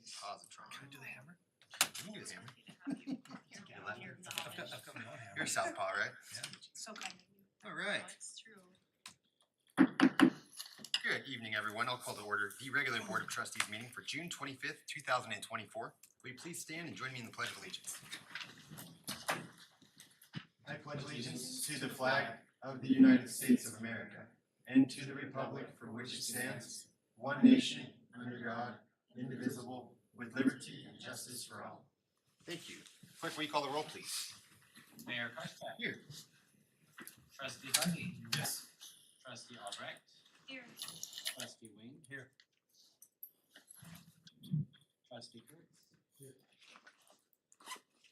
Positron. Can I do the hammer? You can do the hammer. I've got my own hammer. You're Southpaw, right? So kind of you. All right. No, it's true. Good evening, everyone. I'll call to order the regular Board of Trustees meeting for June 25th, 2024. Will you please stand and join me in the Pledge of Allegiance? I pledge allegiance to the flag of the United States of America and to the republic for which it stands, one nation, under God, indivisible, with liberty and justice for all. Thank you. Clerk, will you call the roll, please? Mayor Karstad. Here. Trustee Hardy. Yes. Trustee Albrecht. Here. Trustee Wing. Here. Trustee Kurtz. Here.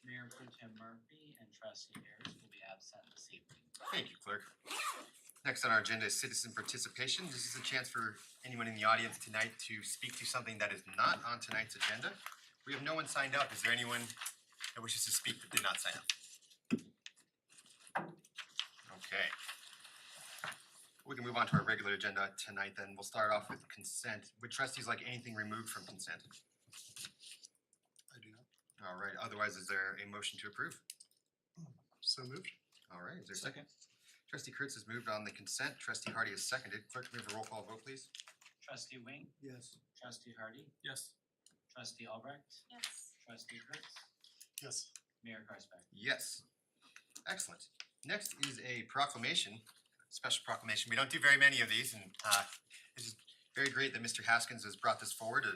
Mayor Pro Tem Murphy and Trustee Ayers will be absent this evening. Thank you, Clerk. Next on our agenda is citizen participation. This is a chance for anyone in the audience tonight to speak to something that is not on tonight's agenda. We have no one signed up. Is there anyone that wishes to speak that did not sign up? Okay. We can move on to our regular agenda tonight then. We'll start off with consent. Would trustees like anything removed from consent? I do not. All right. Otherwise, is there a motion to approve? So moved. All right. Is there a second? Trustee Kurtz has moved on the consent. Trustee Hardy has seconded. Clerk, can we have a roll call vote, please? Trustee Wing. Yes. Trustee Hardy. Yes. Trustee Albrecht. Yes. Trustee Kurtz. Yes. Mayor Karstad. Yes. Excellent. Next is a proclamation, special proclamation. We don't do very many of these, and this is very great that Mr. Haskins has brought this forward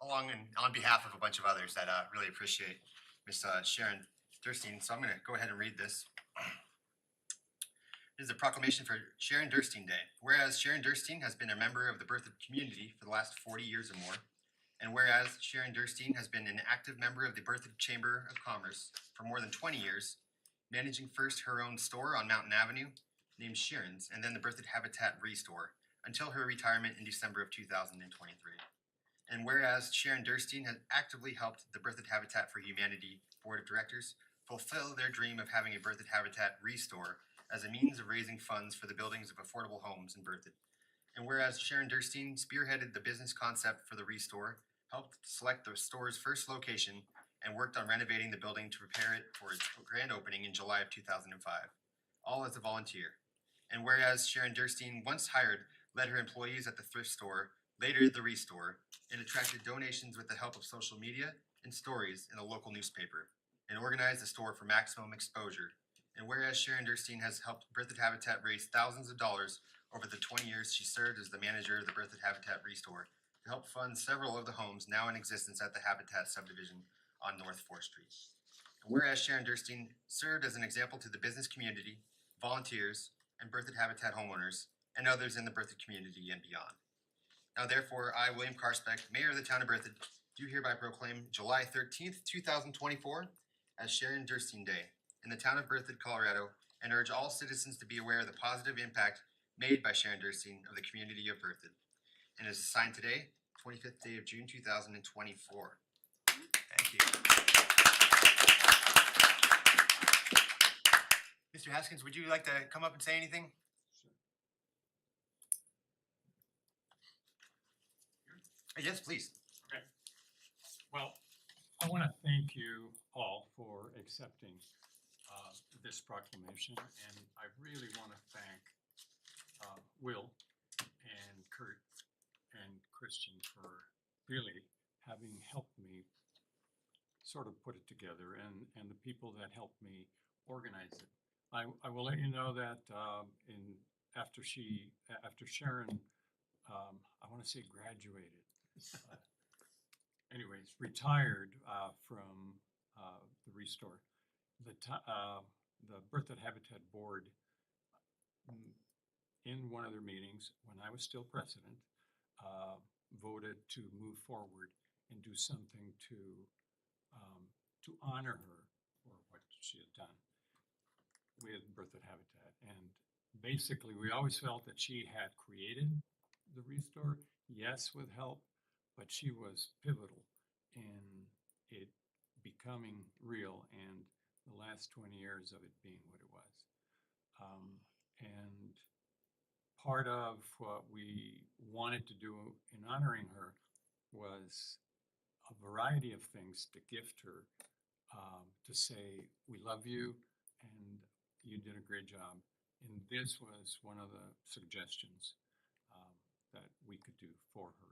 along and on behalf of a bunch of others that really appreciate Miss Sharon Durstein. So I'm going to go ahead and read this. This is a proclamation for Sharon Durstein Day. Whereas Sharon Durstein has been a member of the Berthoud community for the last 40 years or more, and whereas Sharon Durstein has been an active member of the Berthoud Chamber of Commerce for more than 20 years, managing first her own store on Mountain Avenue, named Sharon's, and then the Berthoud Habitat Restore, until her retirement in December of 2023. And whereas Sharon Durstein has actively helped the Berthoud Habitat for Humanity Board of Directors fulfill their dream of having a Berthoud Habitat Restore as a means of raising funds for the buildings of affordable homes in Berthoud. And whereas Sharon Durstein spearheaded the business concept for the Restore, helped select the store's first location, and worked on renovating the building to prepare it for its grand opening in July of 2005, all as a volunteer. And whereas Sharon Durstein, once hired, led her employees at the thrift store, later the Restore, and attracted donations with the help of social media and stories in a local newspaper, and organized the store for maximum exposure. And whereas Sharon Durstein has helped Berthoud Habitat raise thousands of dollars over the 20 years she served as the manager of the Berthoud Habitat Restore to help fund several of the homes now in existence at the Habitat subdivision on North 4th Street. And whereas Sharon Durstein served as an example to the business community, volunteers, and Berthoud Habitat homeowners, and others in the Berthoud community and beyond. Now therefore, I, William Karspeck, Mayor of the Town of Berthoud, do hereby proclaim July 13th, 2024 as Sharon Durstein Day in the town of Berthoud, Colorado, and urge all citizens to be aware of the positive impact made by Sharon Durstein of the community of Berthoud. And is signed today, 25th day of June, 2024. Thank you. Mr. Haskins, would you like to come up and say anything? Sure. Yes, please. Okay. Well, I want to thank you all for accepting this proclamation, and I really want to thank Will and Kurt and Christian for really having helped me sort of put it together, and the people that helped me organize it. I will let you know that after Sharon, I want to say graduated, anyways, retired from the Restore. The Berthoud Habitat Board, in one of their meetings, when I was still president, voted to move forward and do something to honor her for what she had done with Berthoud Habitat. And basically, we always felt that she had created the Restore, yes, with help, but she was pivotal in it becoming real and the last 20 years of it being what it was. And part of what we wanted to do in honoring her was a variety of things to gift her, to say, we love you and you did a great job. And this was one of the suggestions that we could do for her.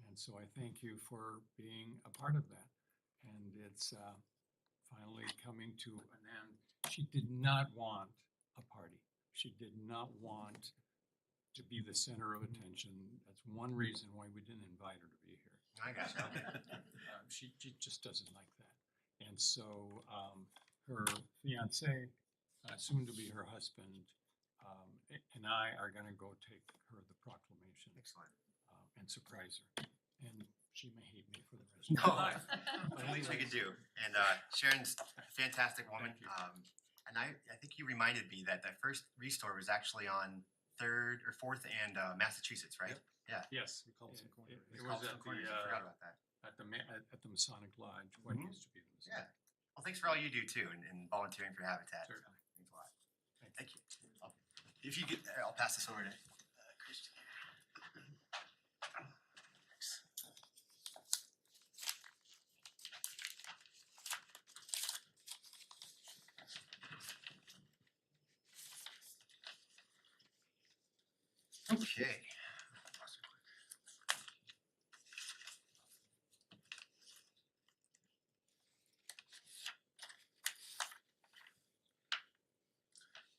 And so I thank you for being a part of that. And it's finally coming to an end. She did not want a party. She did not want to be the center of attention. That's one reason why we didn't invite her to be here. I got you. She just doesn't like that. And so her fiance, soon to be her husband, and I are going to go take her the proclamation Excellent. and surprise her. And she may hate me for the rest of No, her life. the least we could do. And Sharon's a fantastic woman. Thank you. And I think you reminded me that the first Restore was actually on 3rd or 4th and Massachusetts, right? Yes. We call it some corner. It was at Corners. the, I forgot about that. at the Masonic Lodge, what Mhm. used to be the Masonic. Yeah. Well, thanks for all you do too, and volunteering for Habitat. Certainly. Thanks a lot. Thank you. If you could, I'll pass this over to Christian. Thanks. Okay.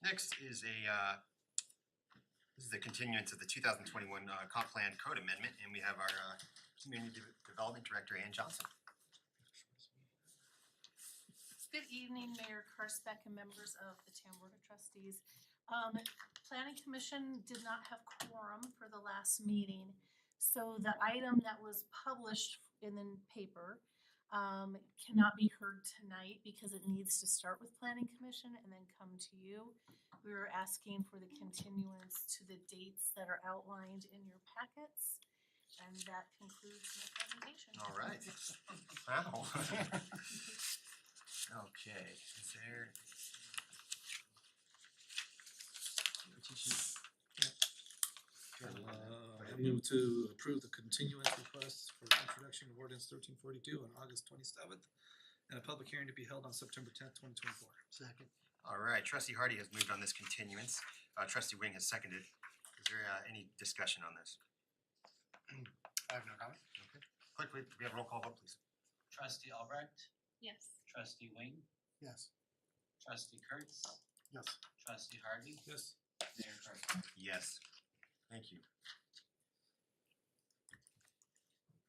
Next is this is the continuance of the 2021 Comp Plan Code Amendment, and we have our Community Development Director, Ann Johnson. Good evening, Mayor Karsbeck and members of the Town Board of Trustees. Planning Commission did not have quorum for the last meeting, so the item that was published in the paper cannot be heard tonight because it needs to start with Planning Commission and then come to you. We were asking for the continuance to the dates that are outlined in your packets, and that concludes my presentation. All right. Wow. Okay, is there? I move to approve the continuance request for introduction of ordinance 1342 on August 27th and a public hearing to be held on September 10th, 2024. Second. All right, Trustee Hardy has moved on this continuance. Trustee Wing has seconded. Is there any discussion on this? I have no comment. Okay. Clerk, we have roll call vote, please. Trustee Albrecht, Yes. trustee Wing, Yes. trustee Kurtz, Yes. trustee Hardy, Yes. Mayor Carson. Yes. Thank you.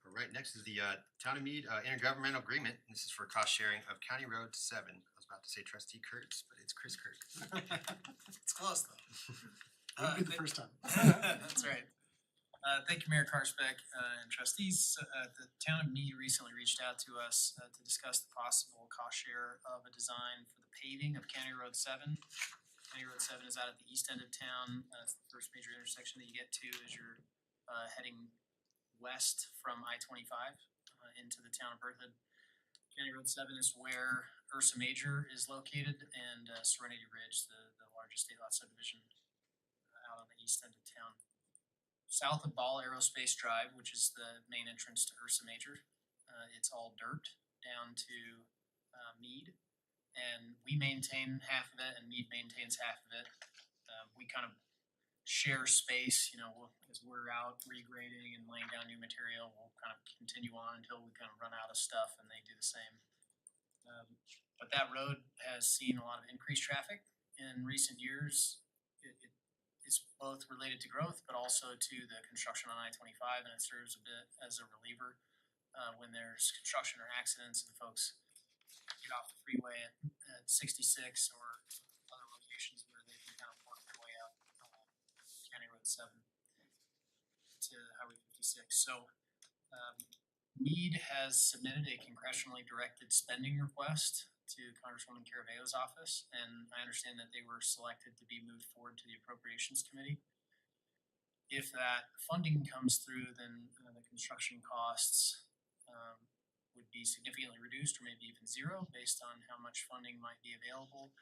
All right, next is the Town of Mead intergovernmental agreement. This is for cost sharing of County Road 7. I was about to say Trustee Kurtz, but it's Chris Kurtz. It's close though. Wouldn't be the first time. That's right. Thank you, Mayor Karsbeck and trustees. The town of Mead recently reached out to us to discuss the possible cost share of a design for the paving of County Road 7. County Road 7 is out at the east end of town. It's the first major intersection that you get to as you're heading west from I-25 into the town of Berthoud. County Road 7 is where Ursa Major is located and Serenity Ridge, the largest state lot subdivision out on the east end of town. South of Ball Aerospace Drive, which is the main entrance to Ursa Major, it's all dirt down to Mead. And we maintain half of it and Mead maintains half of it. We kind of share space, as we're out regrading and laying down new material, we'll kind of continue on until we kind of run out of stuff and they do the same. But that road has seen a lot of increased traffic in recent years. It's both related to growth, but also to the construction on I-25, and it serves a bit as a reliever when there's construction or accidents and folks get off the freeway at 66 or other locations where they can kind of work their way out County Road 7 to Highway 56. So Mead has submitted a congressionally directed spending request to Congresswoman Caraveo's office, and I understand that they were selected to be moved forward to the Appropriations Committee. If that funding comes through, then the construction costs would be significantly reduced or maybe even zero based on how much funding might be available.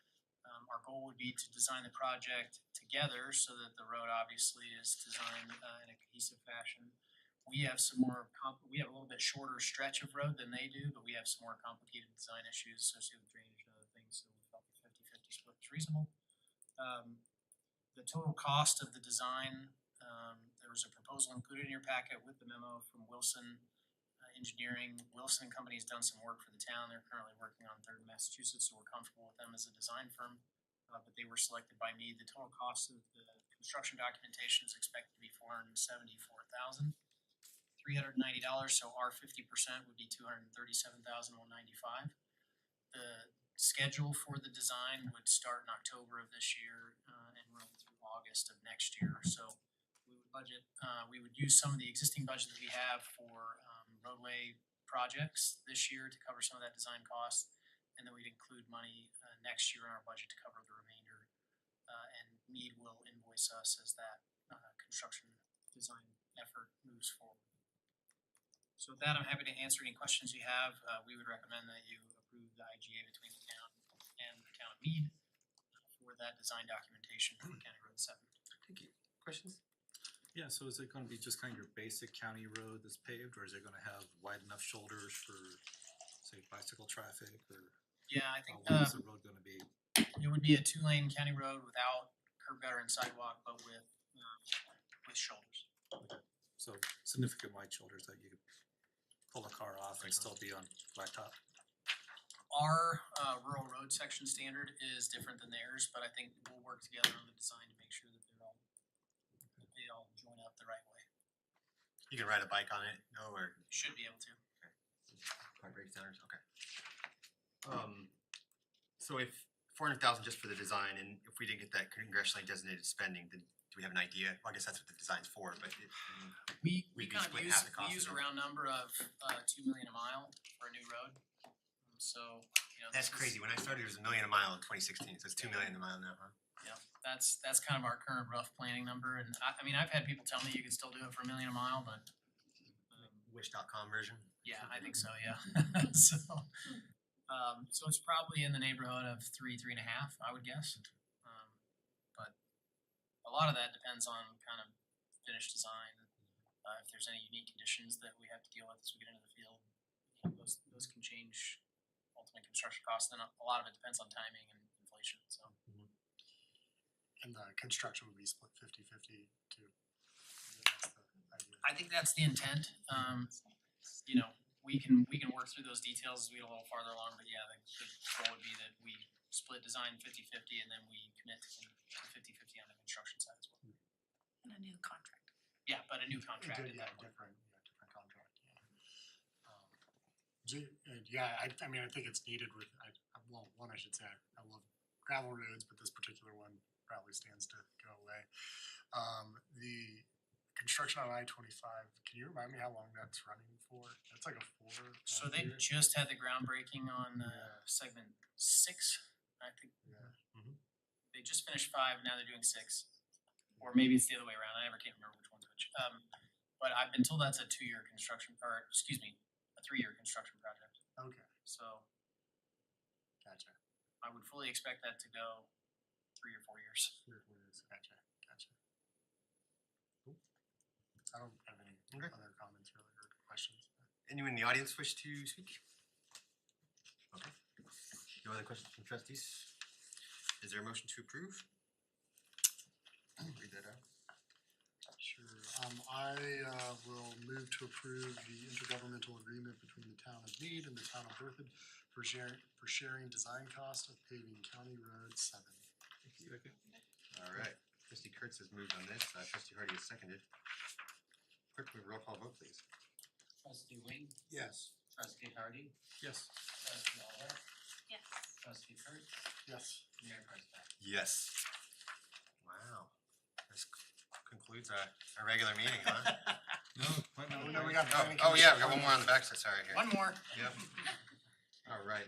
Our goal would be to design the project together so that the road obviously is designed in a cohesive fashion. we have some more we have a little bit shorter stretch of road than they do, but we have some more complicated design issues associated with drainage and other things, so we felt the 50-50 split was reasonable. The total cost of the design, there was a proposal included in your packet with the memo from Wilson Engineering. Wilson Company has done some work for the town. They're currently working on Third in Massachusetts, so we're comfortable with them as a design firm. But they were selected by me. The total cost of the construction documentation is expected to be $474,390. So our 50% would be $237,195. The schedule for the design would start in October of this year and run through August of next year. So we would use some of the existing budget that we have for roadway projects this year to cover some of that design cost. And then we'd include money next year in our budget to cover the remainder. And Mead will invoice us as that construction design effort moves forward. So with that, I'm happy to answer any questions you have. We would recommend that you approve the IGA between the town and the town of Mead for that design documentation for County Road 7. Thank you. Questions? Yeah, so is it gonna be just kind of your basic county road that's paved, or is it gonna have wide enough shoulders for, say, bicycle traffic, or Yeah, I think what is the road gonna be? it would be a 2-lane county road without curb gutter and sidewalk, but with shoulders. So significant wide shoulders that you could pull a car off and still be on blacktop? Our rural road section standard is different than theirs, but I think we'll work together on the design to make sure that they all join up the right way. You can ride a bike on it, no, or Should be able to. car break centers, okay. So if 400,000 just for the design, and if we didn't get that congressionally designated spending, then do we have an idea? Well, I guess that's what the design's for, but We We'd be kind of splitting use, half the cost we use of a it. round number of 2 million a mile for a new road. So, you know. that's this is- crazy. When I started, it was $1 million a mile in 2016, so it's $2 million a mile now, huh? Yeah, that's kind of our current rough planning number, and I mean, I've had people tell me you can still do it for $1 million a mile, but Wish.com version. yeah, I think so, yeah. So it's probably in the neighborhood of 3.5, I would guess. But a lot of that depends on kind of finished design. If there's any unique conditions that we have to deal with as we get into the field, you know, those can change ultimate construction costs. Then a lot of it depends on timing and inflation, so. And the construction would be split 50-50 too. That's the idea. I think that's the intent. You know, we can work through those details as we get a little farther along, but yeah, the goal would be that we split design 50-50 and then we commit to 50-50 on the construction side as well. And a new contract. Yeah, but a new contract at Yeah, that point. different contract, yeah. I mean, I think it's needed with, well, one, I should say, I love gravel roads, but this particular one probably stands to go away. The construction on I-25, can you remind me how long that's running for? That's like a 4. So they just had the groundbreaking on Yeah. segment 6, I think. Yeah. They just finished 5, now they're doing 6. Or maybe it's the other way around, I never can't remember which one's which. But I've been told that's a 2-year construction, or excuse me, a 3-year construction project. Okay, So gotcha. I would fully expect that to go 3 or 4 years. Gotcha. Cool. I don't have any Okay. other comments really or questions. Anyone in the audience wish to speak? Okay. No other questions from trustees? Is there a motion to approve? Read that out. Sure. I will move to approve the intergovernmental agreement between the town of Mead and the town of Berthoud for sharing design cost of paving County Road 7. All right. Trustee Kurtz has moved on this. Trustee Hardy has seconded. Clerk, will roll call vote, please. Trustee Wing, Yes. trustee Hardy, Yes. trustee Albrecht, Yes. trustee Kurtz, Yes. Mayor Karspeck. Yes. Wow. This concludes our regular meeting, huh? No, we got planning Oh, yeah, we got commission. one more on the backside, sorry here. One more. Yep. All right,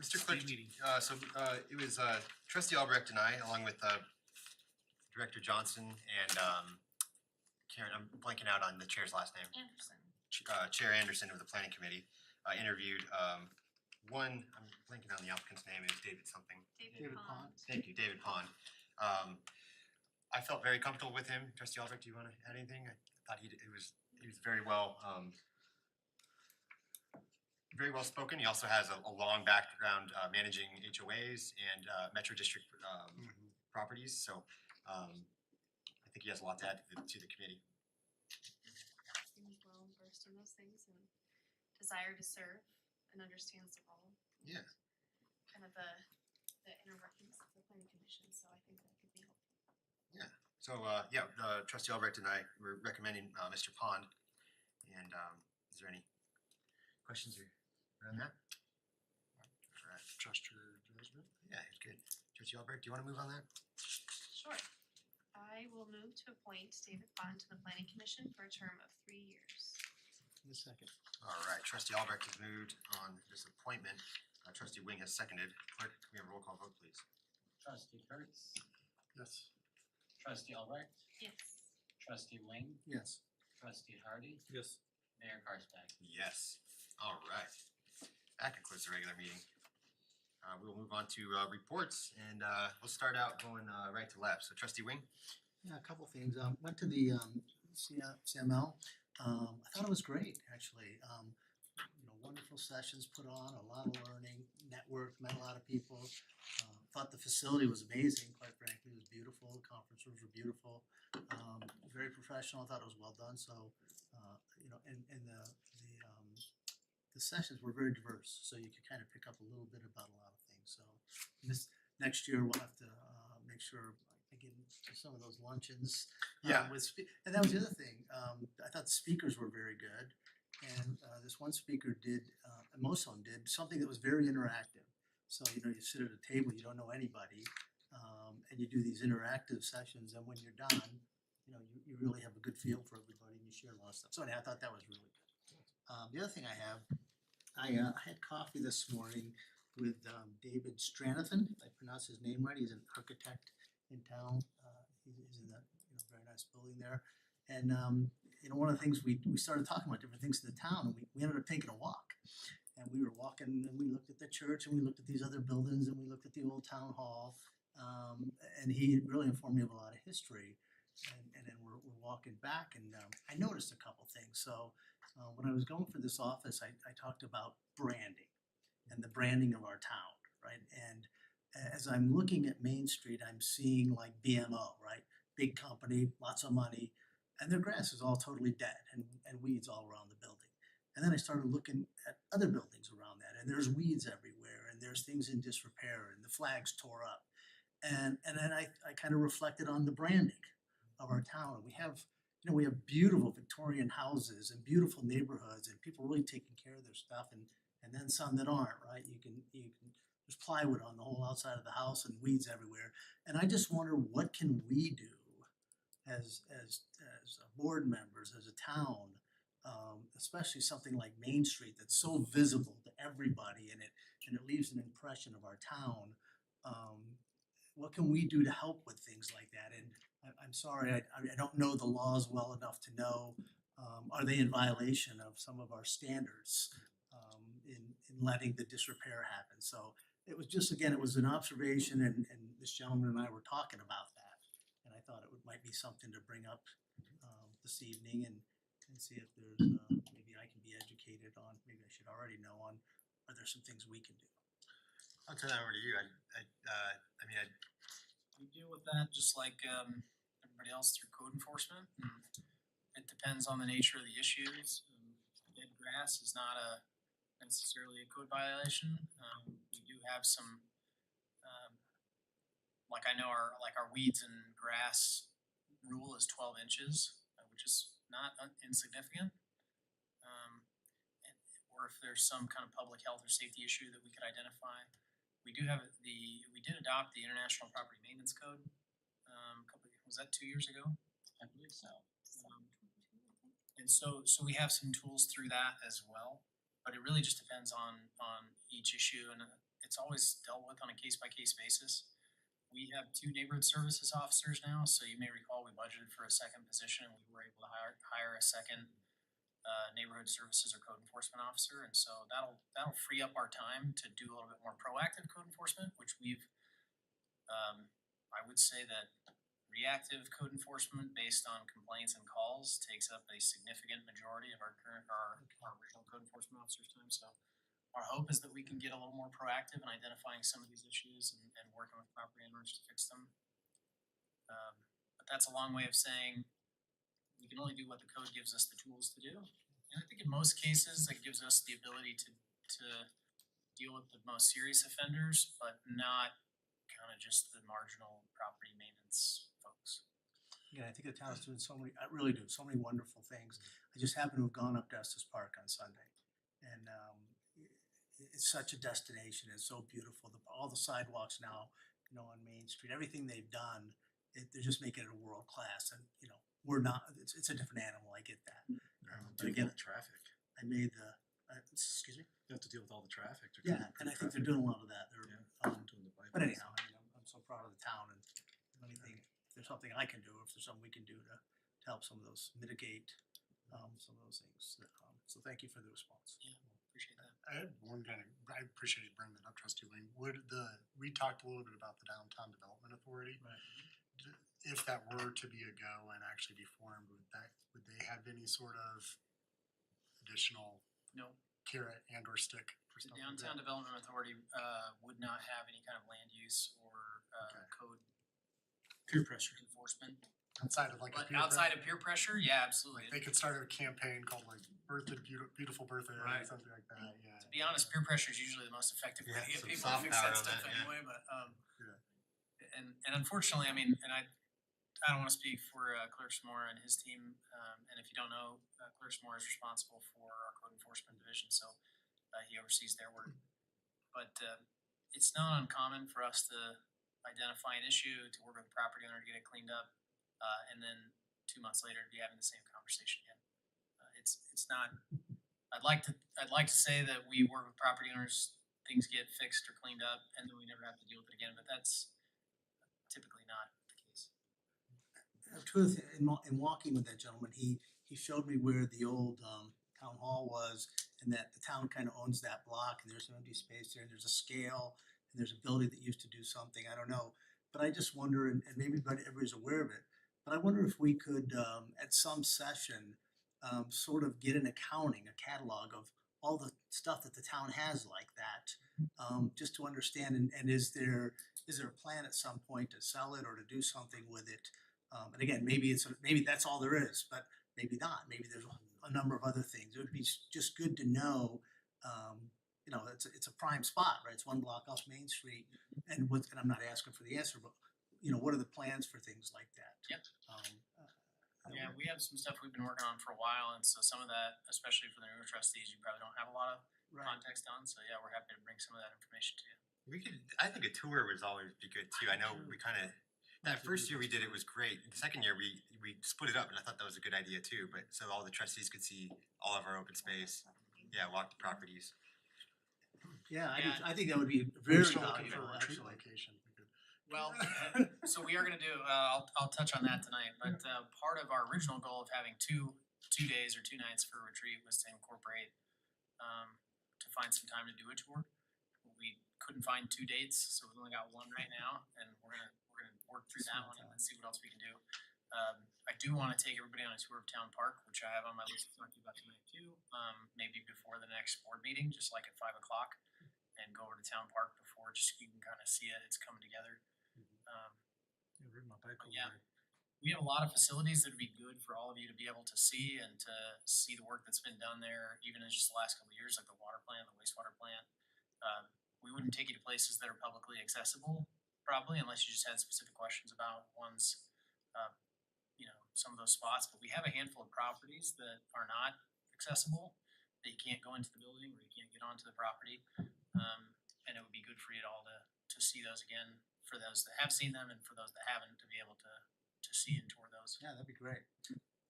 Mr. Clerk, it was trustee Albrecht and I, along with Director Johnson and Karen, I'm blanking out on the chair's last name. Anderson. Chair Anderson of the planning committee, interviewed one, I'm blanking on the applicant's name, it was David something. David Pond. Thank you, David Pond. I felt very comfortable with him. Trustee Albrecht, do you want to add anything? I thought it he was very well spoken. He also has a long background managing HOAs and Metro District properties. So I think he has a lot to add to the committee. Seems well versed in those things and desire to serve and understands the role. Yeah. Kind of the inner workings of the planning commission, so I think that could be helpful. So Trustee Albright and I were recommending Mr. Pond. And is there any questions around that? All right. Trust your judgment. Yeah, good. Trustee Albright, do you want to move on that? Sure. I will move to appoint David Pond to the planning commission for a term of 3 years. In a second. All right, Trustee Albrecht has moved on this appointment. Trustee Wing has seconded. Clerk, can we have a roll call vote, please? Trustee Kurtz, Yes. trustee Albrecht, Yes. trustee Wing, Yes. trustee Hardy, Yes. Mayor Karspeck. Yes. All right. That concludes the regular meeting. We will move on to reports, and we'll start out going right to left. So Trustee Wing? Yeah, a couple things. Went to the CML. I thought it was great, actually. Wonderful sessions put on, a lot of learning, networked, met a lot of people. Thought the facility was amazing, quite frankly. It was beautiful. The conference rooms were beautiful. Very professional. I thought it was well done. So, and the sessions were very diverse, so you could kind of pick up a little bit about a lot of things. So this next year we'll have to make sure I get into some of those luncheons. Yeah. And that was the other thing. I thought the speakers were very good, and this one speaker did, and most of them did something that was very interactive. So you sit at a table, you don't know anybody, and you do these interactive sessions, and when you're done, you really have a good feel for everybody, and you share a lot of stuff. So anyway, I thought that was really good. The other thing I had coffee this morning with David Stranathan, if I pronounce his name right. He's an architect in town. He's in that very nice building there. And one of the things we started talking about different things in the town, and we ended up taking a walk. And we were walking, and we looked at the church, and we looked at these other buildings, and we looked at the old town hall. And he really informed me of a lot of history. And then we're walking back, and I noticed a couple things. So when I was going for this office, I talked about branding and the branding of our town, right? And as I'm looking at Main Street, I'm seeing like BMO, right? Big company, lots of money, and their grass is all totally dead and weeds all around the building. And then I started looking at other buildings around that, and there's weeds everywhere, and there's things in disrepair, and the flags tore up. And then I kind of reflected on the branding of our town. And we have beautiful Victorian houses and beautiful neighborhoods, and people really taking care of their stuff, and then some that aren't, right? You can there's plywood on the whole outside of the house and weeds everywhere. And I just wonder, what can we do as board members, as a town, especially something like Main Street that's so visible to everybody, and it leaves an impression of our town. What can we do to help with things like that? And I'm sorry, I don't know the laws well enough to know, are they in violation of some of our standards in letting the disrepair happen? So it was just, again, it was an observation, and this gentleman and I were talking about that. And I thought it might be something to bring up this evening and see if there's, maybe I can be educated on, maybe I should already know on, are there some things we can do? I'll turn that over to you. We deal with that just like everybody else through code enforcement. It depends on the nature of the issues. Dead grass is not necessarily a code violation. We do have some, like I know our weeds and grass rule is 12 inches, which is not insignificant. Or if there's some kind of public health or safety issue that we could identify. We did adopt the International Property Maintenance Code. Was that 2 years ago? I believe so. And so we have some tools through that as well, but it really just depends on each issue, and it's always dealt with on a case by case basis. We have 2 neighborhood services officers now, so you may recall we budgeted for a second position, and we were able to hire a second neighborhood services or code enforcement officer, and so that'll free up our time to do a little bit more proactive code enforcement, which we've I would say that reactive code enforcement based on complaints and calls takes up a significant majority of our original code enforcement officers' time, so our hope is that we can get a little more proactive in identifying some of these issues and working with property owners to fix them. But that's a long way of saying we can only do what the code gives us the tools to do. And I think in most cases, it gives us the ability to deal with the most serious offenders, but not kind of just the marginal property maintenance folks. Yeah, I think the town's doing so many, I really do, so many wonderful things. I just happened to have gone up to Estes Park on Sunday. And it's such a destination, it's so beautiful, all the sidewalks now, on Main Street, everything they've done, they're just making it a world class, and, we're not, it's a different animal, I get that. But again, traffic. I made excuse me? You have to deal with all the traffic. Yeah, and I think they're doing a lot of that, Doing the but anyhow, I'm so proud of the town, and anything, if there's something I can do, if there's something we can do to help some of those, mitigate, some of those things, so thank you for the response. Yeah, appreciate that. I had one I appreciate you bringing that up, Trustee Wayne. We talked a little bit about the Downtown Development Authority. Right. If that were to be a go and actually be formed, would they have any sort of additional No, carrot and or stick for the stuff like Downtown that? Development Authority would not have any kind of land use or Okay. code Peer pressure. enforcement. Outside of like a But peer outside pressure? of peer pressure, yeah, absolutely. They could start a campaign called like Beautiful Birthday or Right. something like that, yeah. To be honest, peer pressure is usually the most effective way Yeah, to get some people to soft fix power that on stuff that, yeah. anyway, but Yeah. and unfortunately, I mean, and I don't wanna speak for Clerk Smore and his team, and if you don't know, Clerk Smore is responsible for our code enforcement division, so he oversees their work. But it's not uncommon for us to identify an issue, to work with the property owner to get it cleaned up, and then 2 months later to be having the same conversation again. It's not. I'd like to say that we work with property owners, things get fixed or cleaned up, and then we never have to deal with it again. But that's typically not the case. Two other things, in walking with that gentleman, he showed me where the old town hall was, and that the town kind of owns that block, and there's some empty space there, and there's a scale, and there's a building that used to do something, I don't know. But I just wonder, and maybe everybody's aware of it, but I wonder if we could, at some session, sort of get an accounting, a catalog of all the stuff that the town has like that, just to understand, and is there a plan at some point to sell it or to do something with it? And again, maybe that's all there is, but maybe not, maybe there's a number of other things. It would be just good to know, it's a prime spot, right? It's one block off Main Street, and I'm not asking for the answer, but, what are the plans for things like that? Yep. Yeah. Yeah, we have some stuff we've been working on for a while, and so some of that, especially for the newer trustees, you probably don't have a lot of Right. context on. So yeah, we're happy to bring some of that information to you. I think a tour would always be good too. I know we kind of, that first year we did it was great. The second year we split it up, and I thought that was a good idea too. But so all the trustees could see all of our open space. Yeah, walk the properties. Yeah, Yeah. I think that would be We're very still looking for valuable, a retreat actually. location. We could- Well, so we are gonna do. I'll touch on that tonight. But part of our original goal of having two days or 2 nights for a retreat was to incorporate to find some time to do a tour. We couldn't find 2 dates, so we've only got one right now, and we're gonna work through that one and then see what else we can do. I do want to take everybody on a tour of Town Park, which I have on my list to talk to you about tonight too. Maybe before the next board meeting, just like at 5 o'clock, and go over to Town Park before, just so you can kind of see it. It's coming together. Yeah, ridden my bike over Yeah. there. We have a lot of facilities that would be good for all of you to be able to see and to see the work that's been done there, even in just the last couple of years, like the water plant, the wastewater plant. We wouldn't take you to places that are publicly accessible, probably, unless you just had specific questions about ones, some of those spots. But we have a handful of properties that are not accessible, that you can't go into the building or you can't get onto the property. And it would be good for you all to see those again, for those that have seen them and for those that haven't, to be able to see and tour those. Yeah, that'd be great.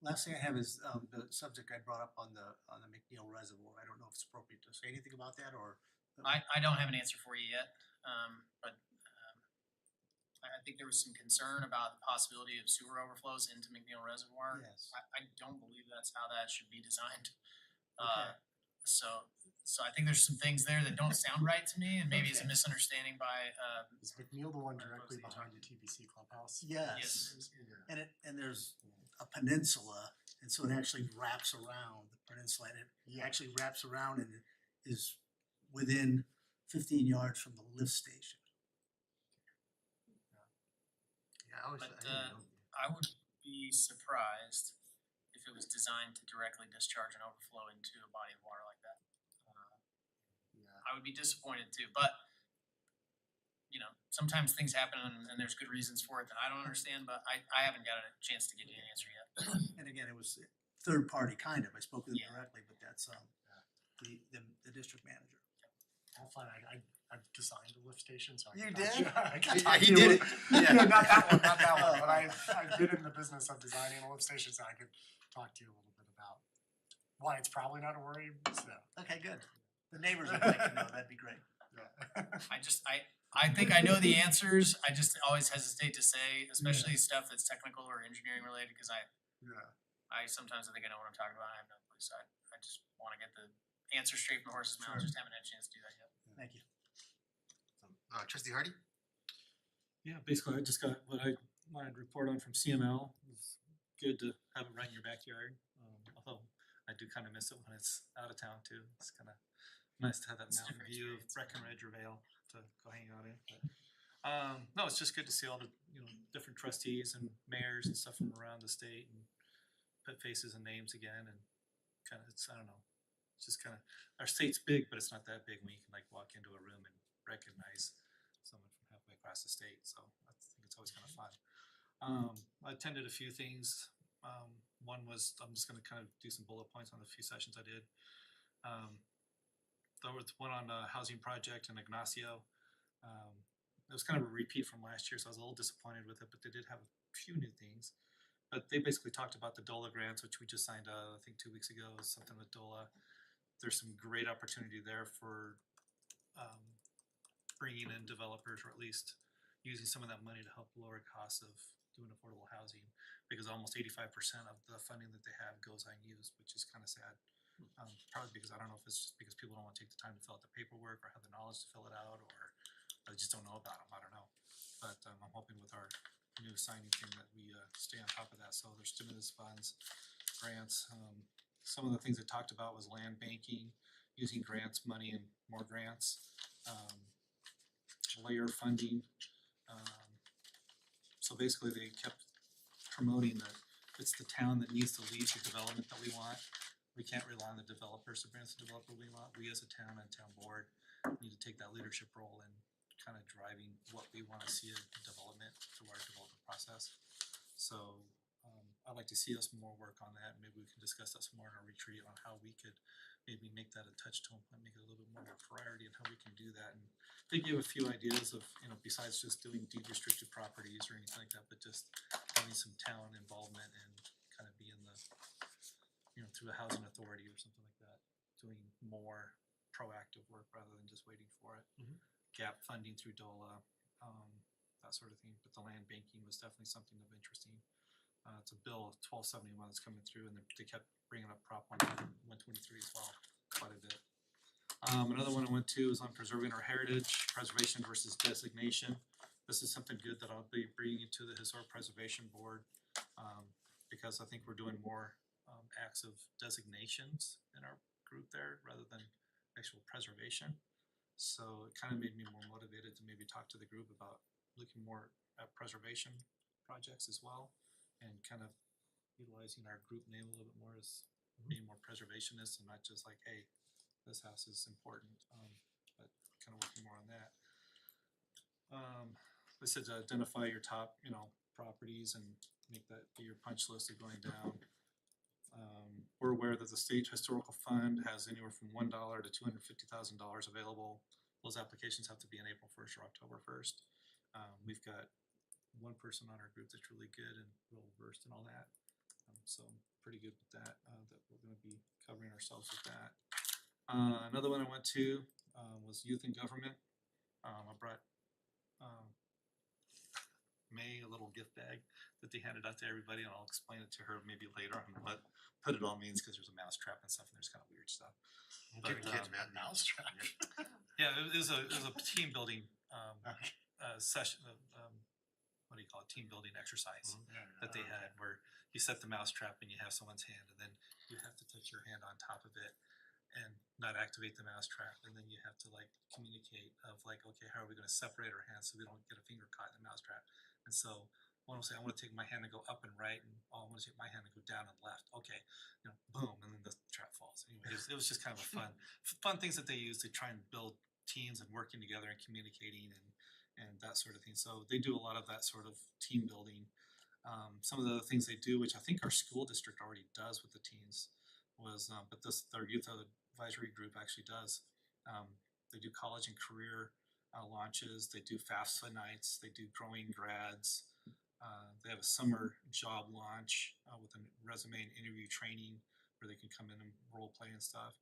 Last thing I have is the subject I brought up on the McNeil Reservoir. I don't know if it's appropriate to say anything about that, or I don't have an answer for you yet, but I think there was some concern about the possibility of sewer overflows into McNeil Reservoir. yes. I don't believe that's how that should be designed. Okay. So So I think there's some things there that don't sound right to me, and maybe it's a Okay. misunderstanding by Is McNeil the one directly Both of these behind the TBC clubhouse? Yes, Yeah. and there's a peninsula, and so it actually wraps around the peninsula, and it Yeah. actually wraps around and it is within 15 yards from the lift station. Yeah, I always, But, I didn't know. I would be surprised if it was designed to directly discharge and overflow into a body of water like that. Yeah. I would be disappointed too, but you know, sometimes things happen and there's good reasons for it that I don't understand, but I haven't got a chance to get you an answer yet. And again, it was third party kind of, I spoke with him Yeah. directly, but that's the district manager. I'll find, I've designed a lift station, so I You can did? talk- I can Yeah, talk he to you did about- it. Yeah. No, not that one, but I've been in the business of designing a lift station, so I could talk to you a little bit about why it's probably not a worry, so, Okay, good. The neighbors would like to know, that'd be great. yeah. I think I know the answers, I just always hesitate to say, especially stuff that's technical or engineering related, cause Yeah. I sometimes I think I know what I'm talking about, I have no clue, so I just wanna get the answer straight from the horse's mouth, Sure. just haven't had a chance to do that yet. Thank you. Trustee Hardy? Yeah, basically, I just got what I wanted to report on from CML. It's good to have it right in your backyard. Although I do kind of miss it when it's out of town too. It's kind of nice to have that It's a mountain different view of experience. Breckenridge or Vale to go hang out in. But, no, it's just good to see all the different trustees and mayors and stuff from around the state and put faces and names again and kind of I don't know. It's just kind of our state's big, but it's not that big when you can like walk into a room and recognize someone from halfway across the state. So I think it's always kind of fun. I attended a few things. One was I'm just going to kind of do some bullet points on the few sessions I did. There was one on a housing project in Ignacio. It was kind of a repeat from last year, so I was a little disappointed with it, but they did have a few new things. But they basically talked about the DOLA grants, which we just signed, I think 2 weeks ago, something with DOLA. There's some great opportunity there for bringing in developers, or at least using some of that money to help lower costs of doing affordable housing, because almost 85% of the funding that they have goes unused, which is kind of sad. Probably because I don't know if it's just because people don't want to take the time to fill out the paperwork or have the knowledge to fill it out, or they just don't know about them. I don't know. But I'm hoping with our new signing thing that we stay on top of that. So there's stimulus funds, grants. Some of the things they talked about was land banking, using grants, money, and more grants. Layer funding. So basically they kept promoting that it's the town that needs to lead the development that we want. We can't rely on the developers to bring us the developer we want. We as a town and town board need to take that leadership role in kind of driving what we wanna see in development through our development process. So I'd like to see us more work on that. Maybe we can discuss that some more in our retreat on how we could maybe make that a touch tone point, make it a little bit more of a priority and how we can do that. And they give a few ideas of, besides just doing deed restricted properties or anything like that, but just having some town involvement and kind of being the, through the housing authority or something like that, doing more proactive work rather than just waiting for it. Gap funding through DOLA, that sort of thing. But the land banking was definitely something of interesting. It's a bill 1271 that's coming through, and they kept bringing up Prop 123 as well, quite a bit. Another one I went to is on preserving our heritage, preservation versus designation. This is something good that I'll be bringing to the Historic Preservation Board, because I think we're doing more acts of designations in our group there rather than actual preservation. So it kind of made me more motivated to maybe talk to the group about looking more at preservation projects as well, and kind of utilizing our group name a little bit more as being more preservationist and not just like, hey, this house is important, but kind of working more on that. They said to identify your top, properties and make that be your punch list of going down. We're aware that the State Historical Fund has anywhere from $1 to $250,000 available. Those applications have to be in April 1st or October 1st. We've got one person on our group that's really good and well versed in all that. So I'm pretty good with that, that we're gonna be covering ourselves with that. Another one I went to was youth in government. I brought May a little little gift bag that they handed out to everybody, and I'll explain it to her maybe later on what it all means, cause there's a mouse trap and stuff, and there's kind of weird stuff. Give the kids, um, man. Mousetrap. Yeah, it was a team building session, what do you call it, team building exercise that they had, where you set the mouse trap and you have someone's hand, and then you have to touch your hand on top of it and not activate the mouse trap, and then you have to like communicate of like, okay, how are we gonna separate our hands so we don't get a finger caught in the mouse trap? And so one will say, I wanna take my hand and go up and right, and I wanna take my hand and go down and left, okay, you know, boom, and then the trap falls. Anyway, it was just kind of a fun things that they use to try and build teams and working together and communicating and that sort of thing. So they do a lot of that sort of team building. Some of the other things they do, which I think our school district already does with the teams, was but this their youth advisory group actually does. They do college and career launches. They do FAFSA nights. They do growing grads. They have a summer job launch with a resume and interview training where they can come in and role play and stuff.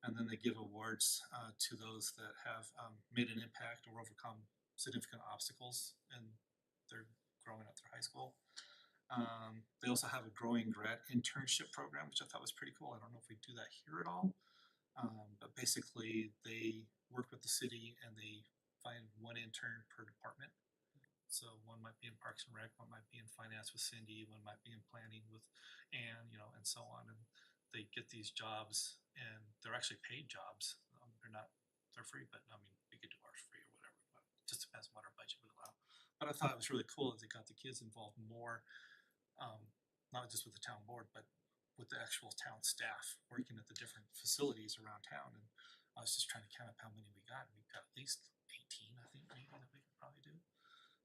And then they give awards to those that have made an impact or overcome significant obstacles in their growing up through high school. They also have a growing grad internship program, which I thought was pretty cool. I don't know if we do that here at all. But basically they work with the city and they find one intern per department. So one might be in Parks and Rec, one might be in finance with Cindy, one might be in planning with Ann, you know, and so on. And they get these jobs and they're actually paid jobs. They're free, but I mean, we could do ours free or whatever, but it just depends on what our budget would allow. But I thought it was really cool that they got the kids involved more, not just with the town board, but with the actual town staff working at the different facilities around town. And I was just trying to count up how many we got. We've got at least 18, I think, maybe that we could probably do.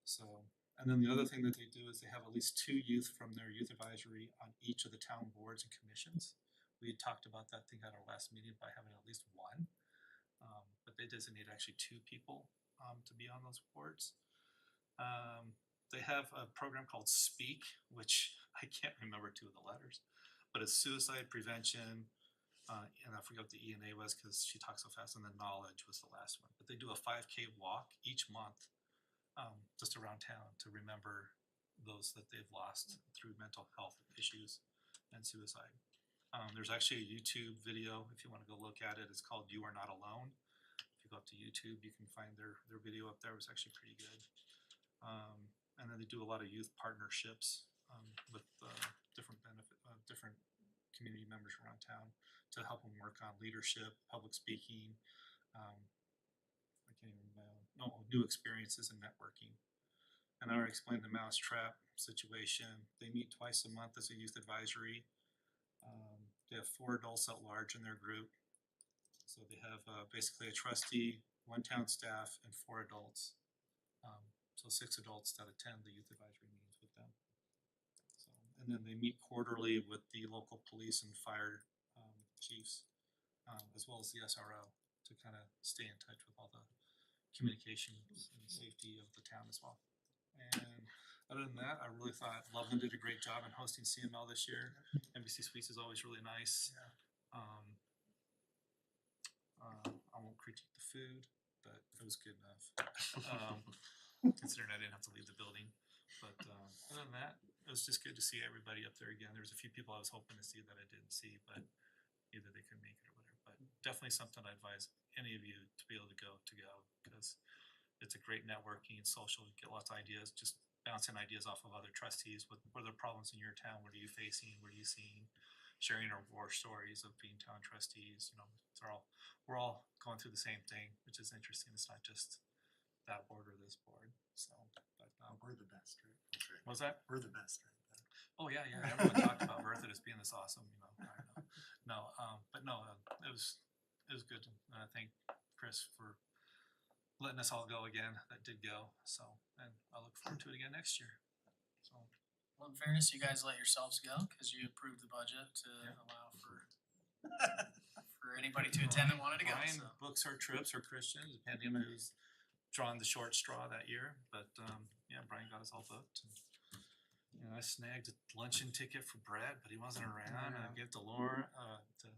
So, and then the other thing that they do is they have at least 2 youth from their youth advisory on each of the town boards and commissions. We had talked about that thing at our last meeting by having at least 1, but they designate actually 2 people to be on those boards. They have a program called Speak, which I can't remember 2 of the letters, but it's suicide prevention, and I forget what the ENA was because she talks so fast, and then knowledge was the last one. But they do a 5K walk each month just around town to remember those that they've lost through mental health issues and suicide. There's actually a YouTube video if you want to go look at it. It's called You Are Not Alone. If you go up to YouTube, you can find their video up there. It was actually pretty good. And then they do a lot of youth partnerships with different community members around town to help them work on leadership, public speaking, I can't even remember, new experiences and networking. And I already explained the mousetrap situation. They meet twice a month as a youth advisory. They have 4 adults at large in their group. So they have basically a trustee, 1 town staff, and 4 adults. So 6 adults that attend the youth advisory meetings with them. So, and then they meet quarterly with the local police and fire chiefs, as well as the SRO, to kind of stay in touch with all the communications and safety of the town as well. And other than that, I really thought Loveland did a great job in hosting CML this year. NBC Suites is always really nice. I won't critique the food, but it was good enough. Considering I didn't have to leave the building. But other than that, it was just good to see everybody up there again. There was a few people I was hoping to see that I didn't see, but either they couldn't make it or whatever. But definitely something I advise any of you to be able to go because it's a great networking, social, you get lots of ideas, just bouncing ideas off of other trustees. What are the problems in your town? What are you facing? What are you seeing? Sharing our war stories of being town trustees. You know, we're all going through the same thing, which is interesting. It's not just that board or this board. So, but We're the best, right? what's that? We're the best, right? Oh yeah. Everyone talked about Bertha as being this awesome. You know, I don't know. It was good. And I thank Chris for letting us all go again. That did go. So, and I look forward to it again next year. So. Well, in fairness, you guys let yourselves go because you approved the budget to allow for anybody to attend that wanted to go. Brian So. books our trips or Christian, depending on who's drawn the short straw that year. But yeah, Brian got us all booked. And, you know, I snagged a luncheon ticket for Brett, but he wasn't around. I gave it to Laura, to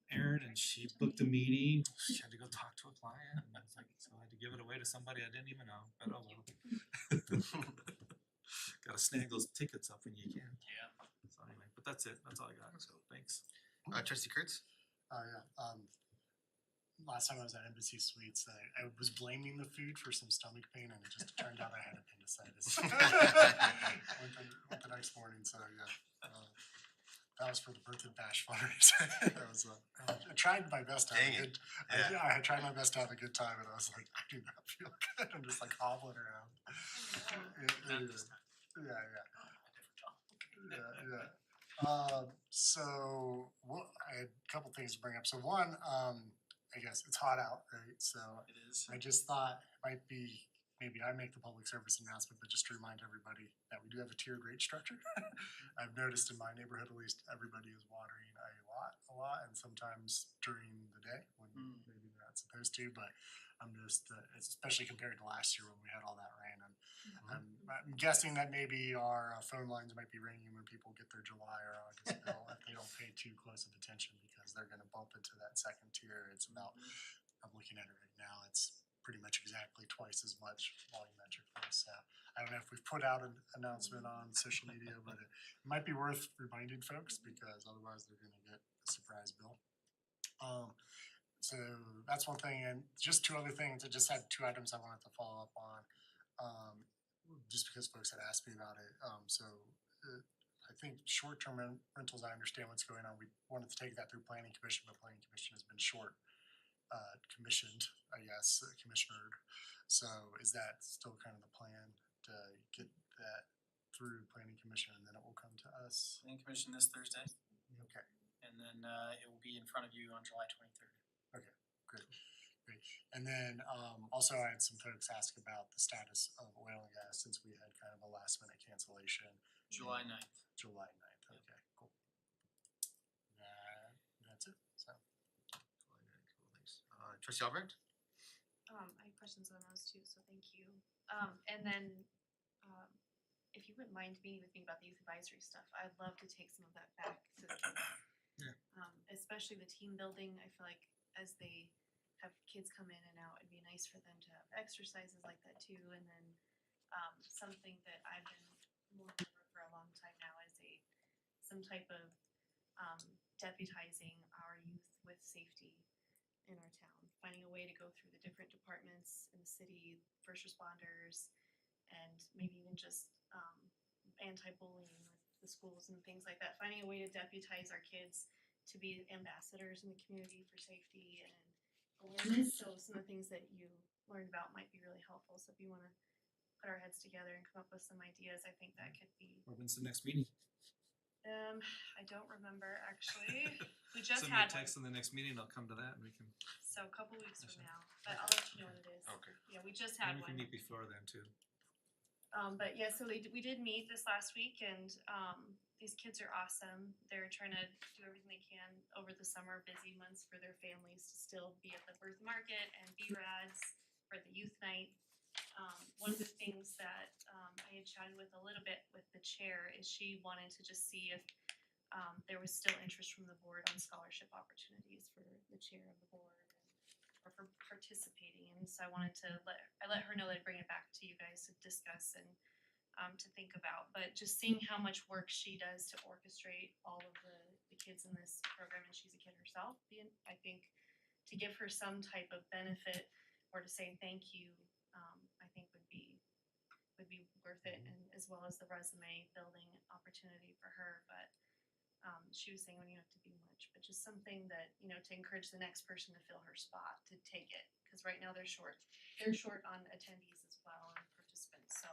Erin, and she booked a meeting. She had to go talk to a client, and I was like, so I had to give it away to somebody I didn't even know. But oh well. Gotta snag those tickets up when you can. Yeah. So anyway, but that's it. That's all I got. So thanks. Trustee Kurtz? Last time I was at Embassy Suites, I was blaming the food for some stomach pain, and it just turned out I had appendicitis. Went the next morning, so yeah. That was for the birthday bash fundraiser. That was, I tried my best to have Dang a it. good, Yeah. I tried my best to have a good time, and I was like, I do not feel good. I'm just like hobbling around. Not this time. Yeah, yeah. A different topic. Yeah. So what, I had a couple things to bring up. So one, I guess it's hot out, right? So It is. I just thought it might be, maybe I make the public service announcement, but just to remind everybody that we do have a tiered rate structure. I've noticed in my neighborhood, at least, everybody is watering a lot, and sometimes during the day when maybe they're not supposed to, but I'm just, especially compared to last year when we had all that rain. And I'm guessing that maybe our phone lines might be ringing when people get their July or August bill if they don't pay too close of attention, because they're gonna bump into that second tier. It's about, I'm looking at it right now, it's pretty much exactly twice as much volumetrically. So I don't know if we've put out an announcement on social media, but it might be worth reminding folks, because otherwise they're gonna get a surprise bill. So that's one thing, and just two other things. I just had two items I wanted to follow up on, just because folks had asked me about it. I think short-term rentals, I understand what's going on. We wanted to take that through planning commission, but planning commission has been commissioned, I guess, commissionered. So is that still kind of the plan, to get that through planning commission and then it will come to us? Planning commission this Thursday, Okay. and then it will be in front of you on July 23rd. Great. And then also I had some folks ask about the status of oil and gas, since we had kind of a last minute cancellation. July 9th. July 9th, okay, cool. That's it, so. Trustee Albrecht? I have questions on those too, so thank you. And then, if you wouldn't mind meeting with me about the youth advisory stuff, I'd love to take some of that back to the kids. Yeah. Especially the team building, I feel like as they have kids come in and out, it'd be nice for them to have exercises like that too. And then, something that I've been looking for a long time now is some type of, deputizing our youth with safety in our town, finding a way to go through the different departments in the city, first responders, and maybe even just anti-bullying with the schools and things like that, finding a way to deputize our kids to be ambassadors in the community for safety and awareness. So some of the things that you learned about might be really helpful. So if you wanna put our heads together and come up with some ideas, I think that could be. When's the next meeting? I don't remember actually. We just Send me had a one, text in the next meeting, I'll come to that and we can, so a couple weeks from now, but I'll let you know what it is. Okay. Yeah, we just had maybe we one. can meet before then too. But yeah, so we did meet this last week, and these kids are awesome. They're trying to do everything they can over the summer busy months for their families to still be at the birth market and BRADs for the youth night. One of the things that I had chatted with a little bit with the chair is she wanted to just see if there was still interest from the board on scholarship opportunities for the chair of the board, or for participating. And so I wanted to let her know that I'd bring it back to you guys to discuss and to think about. But just seeing how much work she does to orchestrate all of the kids in this program, and she's a kid herself, I think to give her some type of benefit or to say thank you, I think would be worth it, and as well as the resume building opportunity for her. But she was saying, well, you don't have to do much, but just something that, you know, to encourage the next person to fill her spot, to take it, because right now they're short on attendees as well and participants. So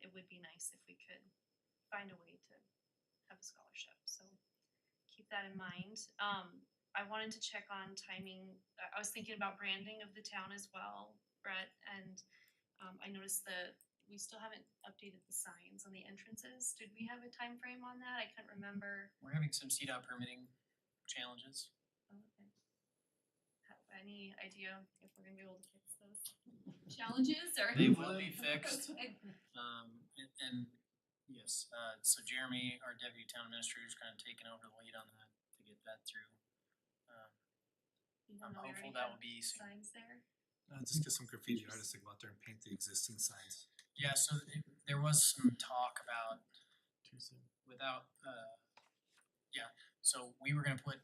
it would be nice if we could find a way to have a scholarship. So keep that in mind. I wanted to check on timing. I was thinking about branding of the town as well, Brett, and I noticed that we still haven't updated the signs on the entrances. Did we have a time frame on that? I couldn't remember. We're having some CDOT permitting challenges. Oh, okay. Any idea if we're gonna be able to fix those challenges, or? They will be fixed. Okay. And yes, so Jeremy, our deputy town administrator, is kind of taking over the lead on that to get that through. Even I'm though we hopeful already that have will be soon. signs there. Just get some graffiti artists to go out there and paint the existing signs. Yeah, so there was some talk about without, so we were gonna put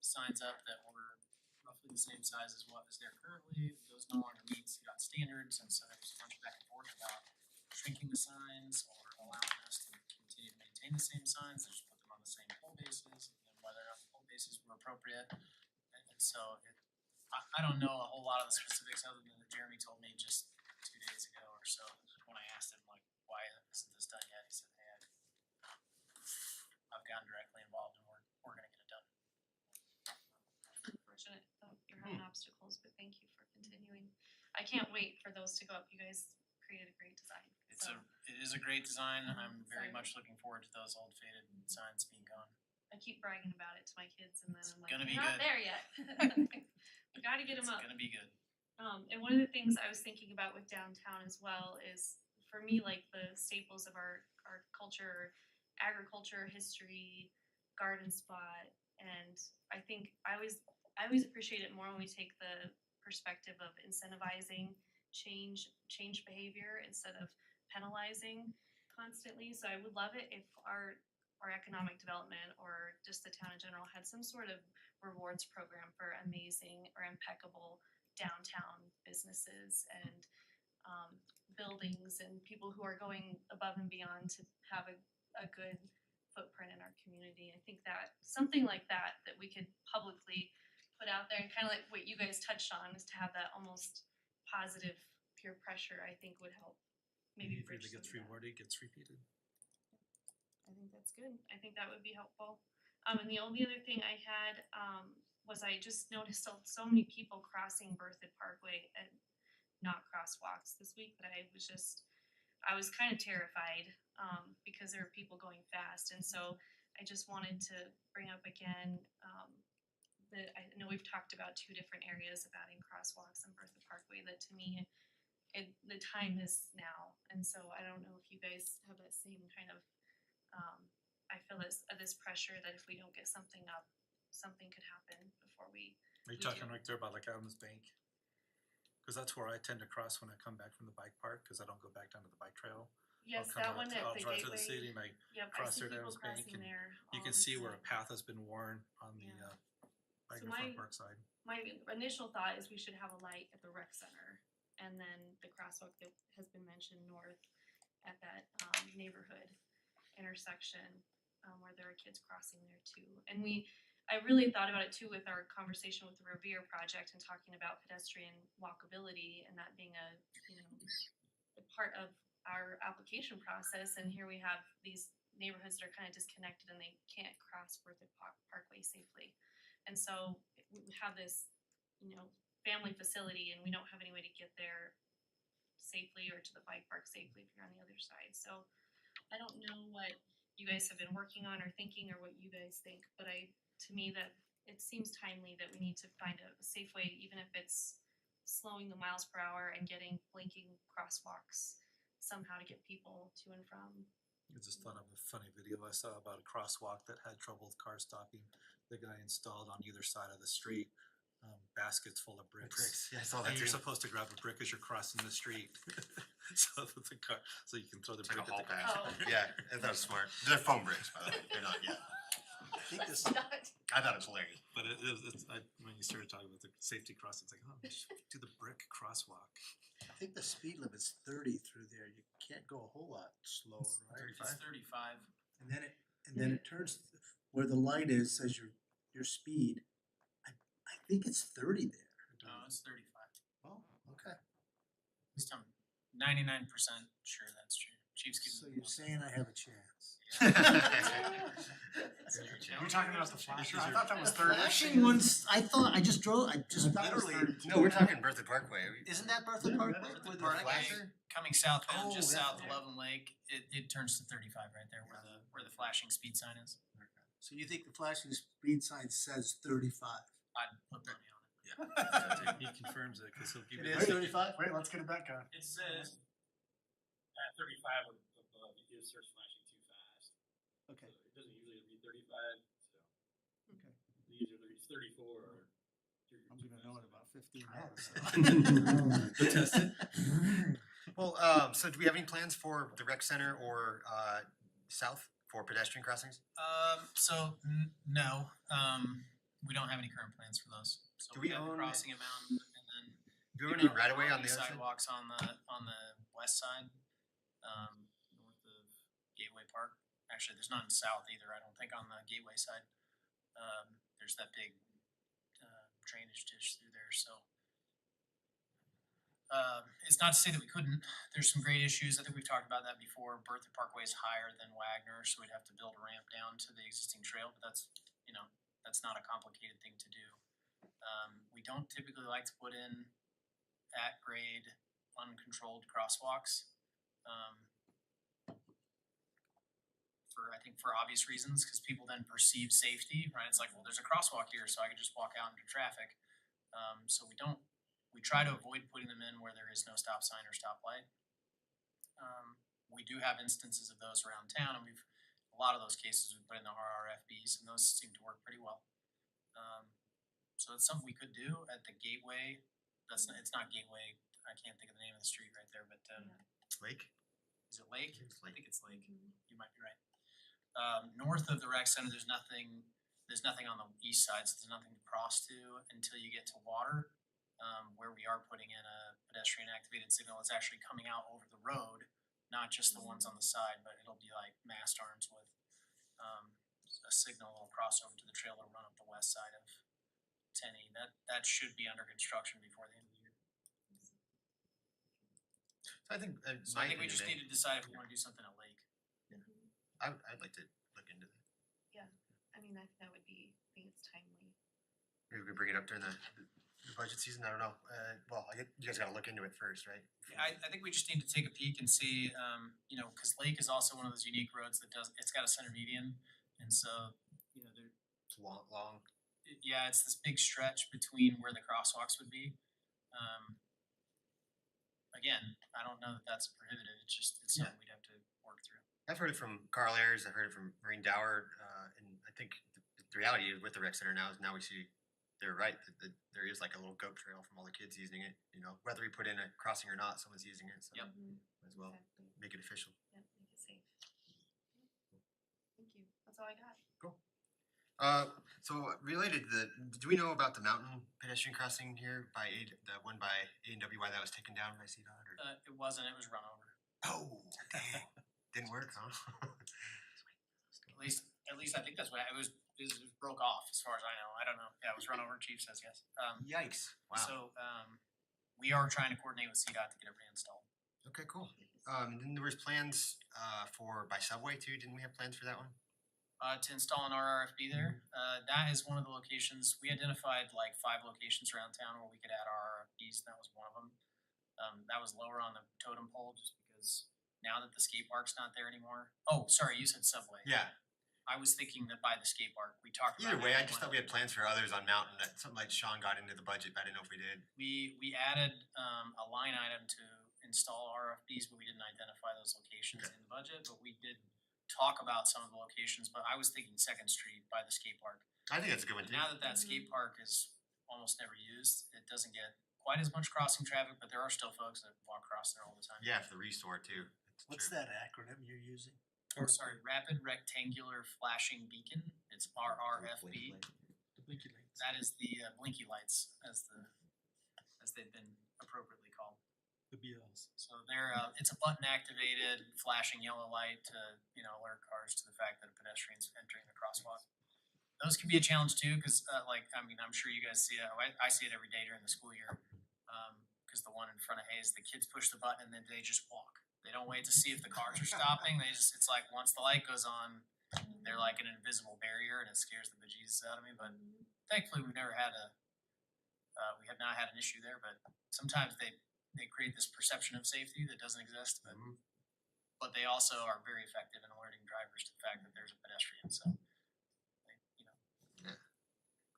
signs up that were roughly the same size as what is there currently. Those no longer meet CDOT standards, and so there was a bunch of back and forth about shrinking the signs or allowing us to continue to maintain the same signs, and just put them on the same pole bases, and whether or not the pole bases were appropriate. And so I don't know a whole lot of the specifics other than that Jeremy told me just 2 days ago or so, when I asked him like, why isn't this done yet? He said, hey, I've gotten directly involved and we're gonna get it done. Unfortunate that you're having obstacles, but thank you for continuing. I can't wait for those to go up. You guys created a great design. It is a great design. I'm very Excited. much looking forward to those old faded signs being gone. I keep bragging about it to my kids and then I'm like, gonna we're be not good. there yet. We gotta get them up. It's gonna be good. And one of the things I was thinking about with downtown as well is, for me, like the staples of our culture, agriculture, history, garden spot, and I think I always appreciate it more when we take the perspective of incentivizing change behavior instead of penalizing constantly. So I would love it if our economic development or just the town in general had some sort of rewards program for amazing or impeccable downtown businesses and buildings and people who are going above and beyond to have a good footprint in our community. I think that something like that we could publicly put out there and kind of like what you guys touched on is to have that almost positive peer pressure, I think would help maybe If bridge it gets some of that. rewarded, it gets repeated. I think that's good. I think that would be helpful. And the only other thing I had was I just noticed so many people crossing Berthoud Parkway and not crosswalks this week that I was kind of terrified because there were people going fast. And so I just wanted to bring up again that I know we've talked about 2 different areas of adding crosswalks on Berthoud Parkway that to me the time is now. And so I don't know if you guys have that same kind of I feel this pressure that if we don't get something up, something could happen before we. Are you We talking do. right there about like Adams Bank? Cause that's where I tend to cross when I come back from the bike park, cause I don't go back down to the bike trail. Yes, I'll that come one out, at I'll the drive through the city gateway. and Yep, I cross see through people Adams Bank crossing and there. you all can the see where a time. path has been worn on the Yeah. Wagner So Farm Park side. My initial thought is we should have a light at the rec center and then the crosswalk that has been mentioned north at that neighborhood intersection where there are kids crossing there too. And I really thought about it too with our conversation with the Revere project and talking about pedestrian walkability and that being a part of our application process. And here we have these neighborhoods that are kind of disconnected and they can't cross Berthoud Parkway safely. And so we have this, family facility and we don't have any way to get there safely or to the bike park safely if you're on the other side. So I don't know what you guys have been working on or thinking or what you guys think, but to me that it seems timely that we need to find a safe way, even if it's slowing the miles per hour and getting blinking crosswalks somehow to get people to and from. I just thought of a funny video I saw about a crosswalk that had trouble with cars stopping. The guy installed on either side of the street baskets full of bricks. Yeah, I saw that And you're too. supposed to grab a brick as you're crossing the street. So that the car, so you can throw the It's like brick a at the hall car. pass. Oh. Yeah, I thought it was smart. They're foam bricks, by the way. They're not yet. I think this, I thought it was hilarious. But when you started talking about the safety crossing, it's like, oh, just do the brick crosswalk. I think the speed limit's 30 through there. You can't go a whole lot slower, right? It's 35. And then it turns where the light is, says your speed. I think it's 30 there. No, it's 35. Oh, okay. At least I'm 99% sure that's true. Chief's So giving me you're one. saying I have a chance. You're talking about the flasher? I thought that was 30. Flashing ones, I just I thought it was literally, 32. No, we're talking Berthoud Parkway. isn't that Berthoud Parkway? Where the Parkway, flasher? coming southbound, Oh, just that's south of there. Loveland Lake, it turns to 35 right there where the flashing speed sign is. So you think the flashing speed sign says 35? I'd put money on it. He confirms it, cause he'll give It you. is 35? Wait, let's get it back on. It says at 35 or above, it starts flashing too fast. Okay. So it doesn't usually read 35, so Okay. it usually reads 34 or. I'm gonna know in about 15 minutes. Test it. Well, so do we have any plans for the rec center or south for pedestrian crossings? No, we don't have any current plans for those. So Do we we have the own- crossing at Mountain and then Do we have any right of way on the other side? sidewalks on the west side, north of Gateway Park. Actually, there's none south either, I don't think, on the Gateway side. There's that big drainage ditch through there, so. It's not to say that we couldn't. There's some great issues. I think we've talked about that before. Berthoud Parkway is higher than Wagner, so we'd have to build a ramp down to the existing trail, but that's, that's not a complicated thing to do. We don't typically like to put in at grade uncontrolled crosswalks. I think for obvious reasons, because people then perceive safety, right? It's like, well, there's a crosswalk here, so I can just walk out into traffic. So we try to avoid putting them in where there is no stop sign or stoplight. We do have instances of those around town, and a lot of those cases we put in the RRFBs, and those seem to work pretty well. So it's something we could do at the Gateway. It's not Gateway. I can't think of the name of the street right there, but Lake? is it Lake? It's I Lake. think it's Lake. You might be right. North of the rec center, there's nothing on the east side, so there's nothing to cross to until you get to water. Where we are putting in a pedestrian activated signal, it's actually coming out over the road, not just the ones on the side, but it'll be like mast arms with a signal that'll cross over to the trail that'll run up the west side of 10E. That should be under construction before the end of the year. So I think, So I think we just need to decide if we wanna do something at Lake. I'd like to look into that. I mean, that would be, I think it's timely. Maybe we could bring it up during the budget season. I don't know. Well, you guys gotta look into it first, right? Yeah, I think we just need to take a peek and see, cause Lake is also one of those unique roads that it's got a center median. And so, there, It's long. yeah, it's this big stretch between where the crosswalks would be. Again, I don't know that that's prohibited, it's something we'd have to work through. I've heard it from Carl Ayers, I've heard it from Marine Dower, and I think the reality with the rec center now is we see they're right, that there is like a little goat trail from all the kids using it, whether we put in a crossing or not, someone's using it, so Yep. might as well Exactly. make it official. Yep, make it safe. Thank you. That's all I got. So related to do we know about the mountain pedestrian crossing here the one by A&WY that was taken down by CDOT? Or? It wasn't, it was run over. Oh, dang. Didn't work, huh? At least I think that's what, it was broke off as far as I know. I don't know. Yeah, it was run over, chief says yes. Yikes. Wow. So, we are trying to coordinate with CDOT to get it reinstalled. Okay, cool. And then there was plans by Subway too. Didn't we have plans for that one? To install an RRFB there. That is one of the locations, we identified like 5 locations around town where we could add RRFBs, and that was one of them. That was lower on the totem pole just because now that the skate park's not there anymore. Oh, sorry, you said Subway. Yeah. I was thinking that by the skate park, we talked about. Either way, I just thought we had plans for others on Mountain that something like Sean got into the budget, but I didn't know if we did. We added a line item to install RFBs, but we didn't identify those locations Okay. in the budget, but we did talk about some of the locations, but I was thinking Second Street by the skate park. I think that's a good one And too. now that that skate park is almost never used, it doesn't get quite as much crossing traffic, but there are still folks that walk across there all the time. Yeah, for the restore too. That's What's true. that acronym you're using? Oh, sorry, Rapid Rectangular Flashing Beacon, it's RRFB. The blinky lights. That is the blinky lights as they've been appropriately called. The BLs. So it's a button activated flashing yellow light to, alert cars to the fact that a pedestrian's entering the crosswalk. Those can be a challenge too, cause I'm sure you guys see it, I see it every day during the school year. Cause the one in front of Hayes, the kids push the button and then they just walk. They don't wait to see if the cars are stopping, it's like once the light goes on, they're like an invisible barrier and it scares the bejesus out of me, but thankfully we have not had an issue there, but sometimes they create this perception of safety that doesn't exist, but they also are very effective in alerting drivers to the fact that there's a pedestrian, so.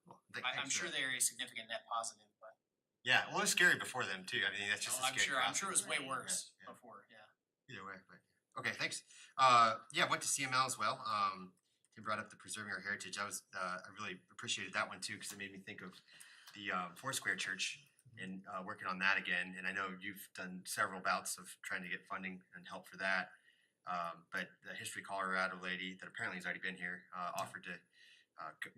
Cool. I'm Thanks for sure that. they're a significant net positive, but Yeah, well, it was scary before them too. I mean, that's just a I'm scary sure it was way Right. worse Yeah. before, yeah. Either way, but okay, thanks. Yeah, went to CML as well. Tim brought up the preserving our heritage. I really appreciated that one too because it made me think of the Foursquare Church and working on that again. And I know you've done several bouts of trying to get funding and help for that. But the History Colorado lady that apparently has already been here offered to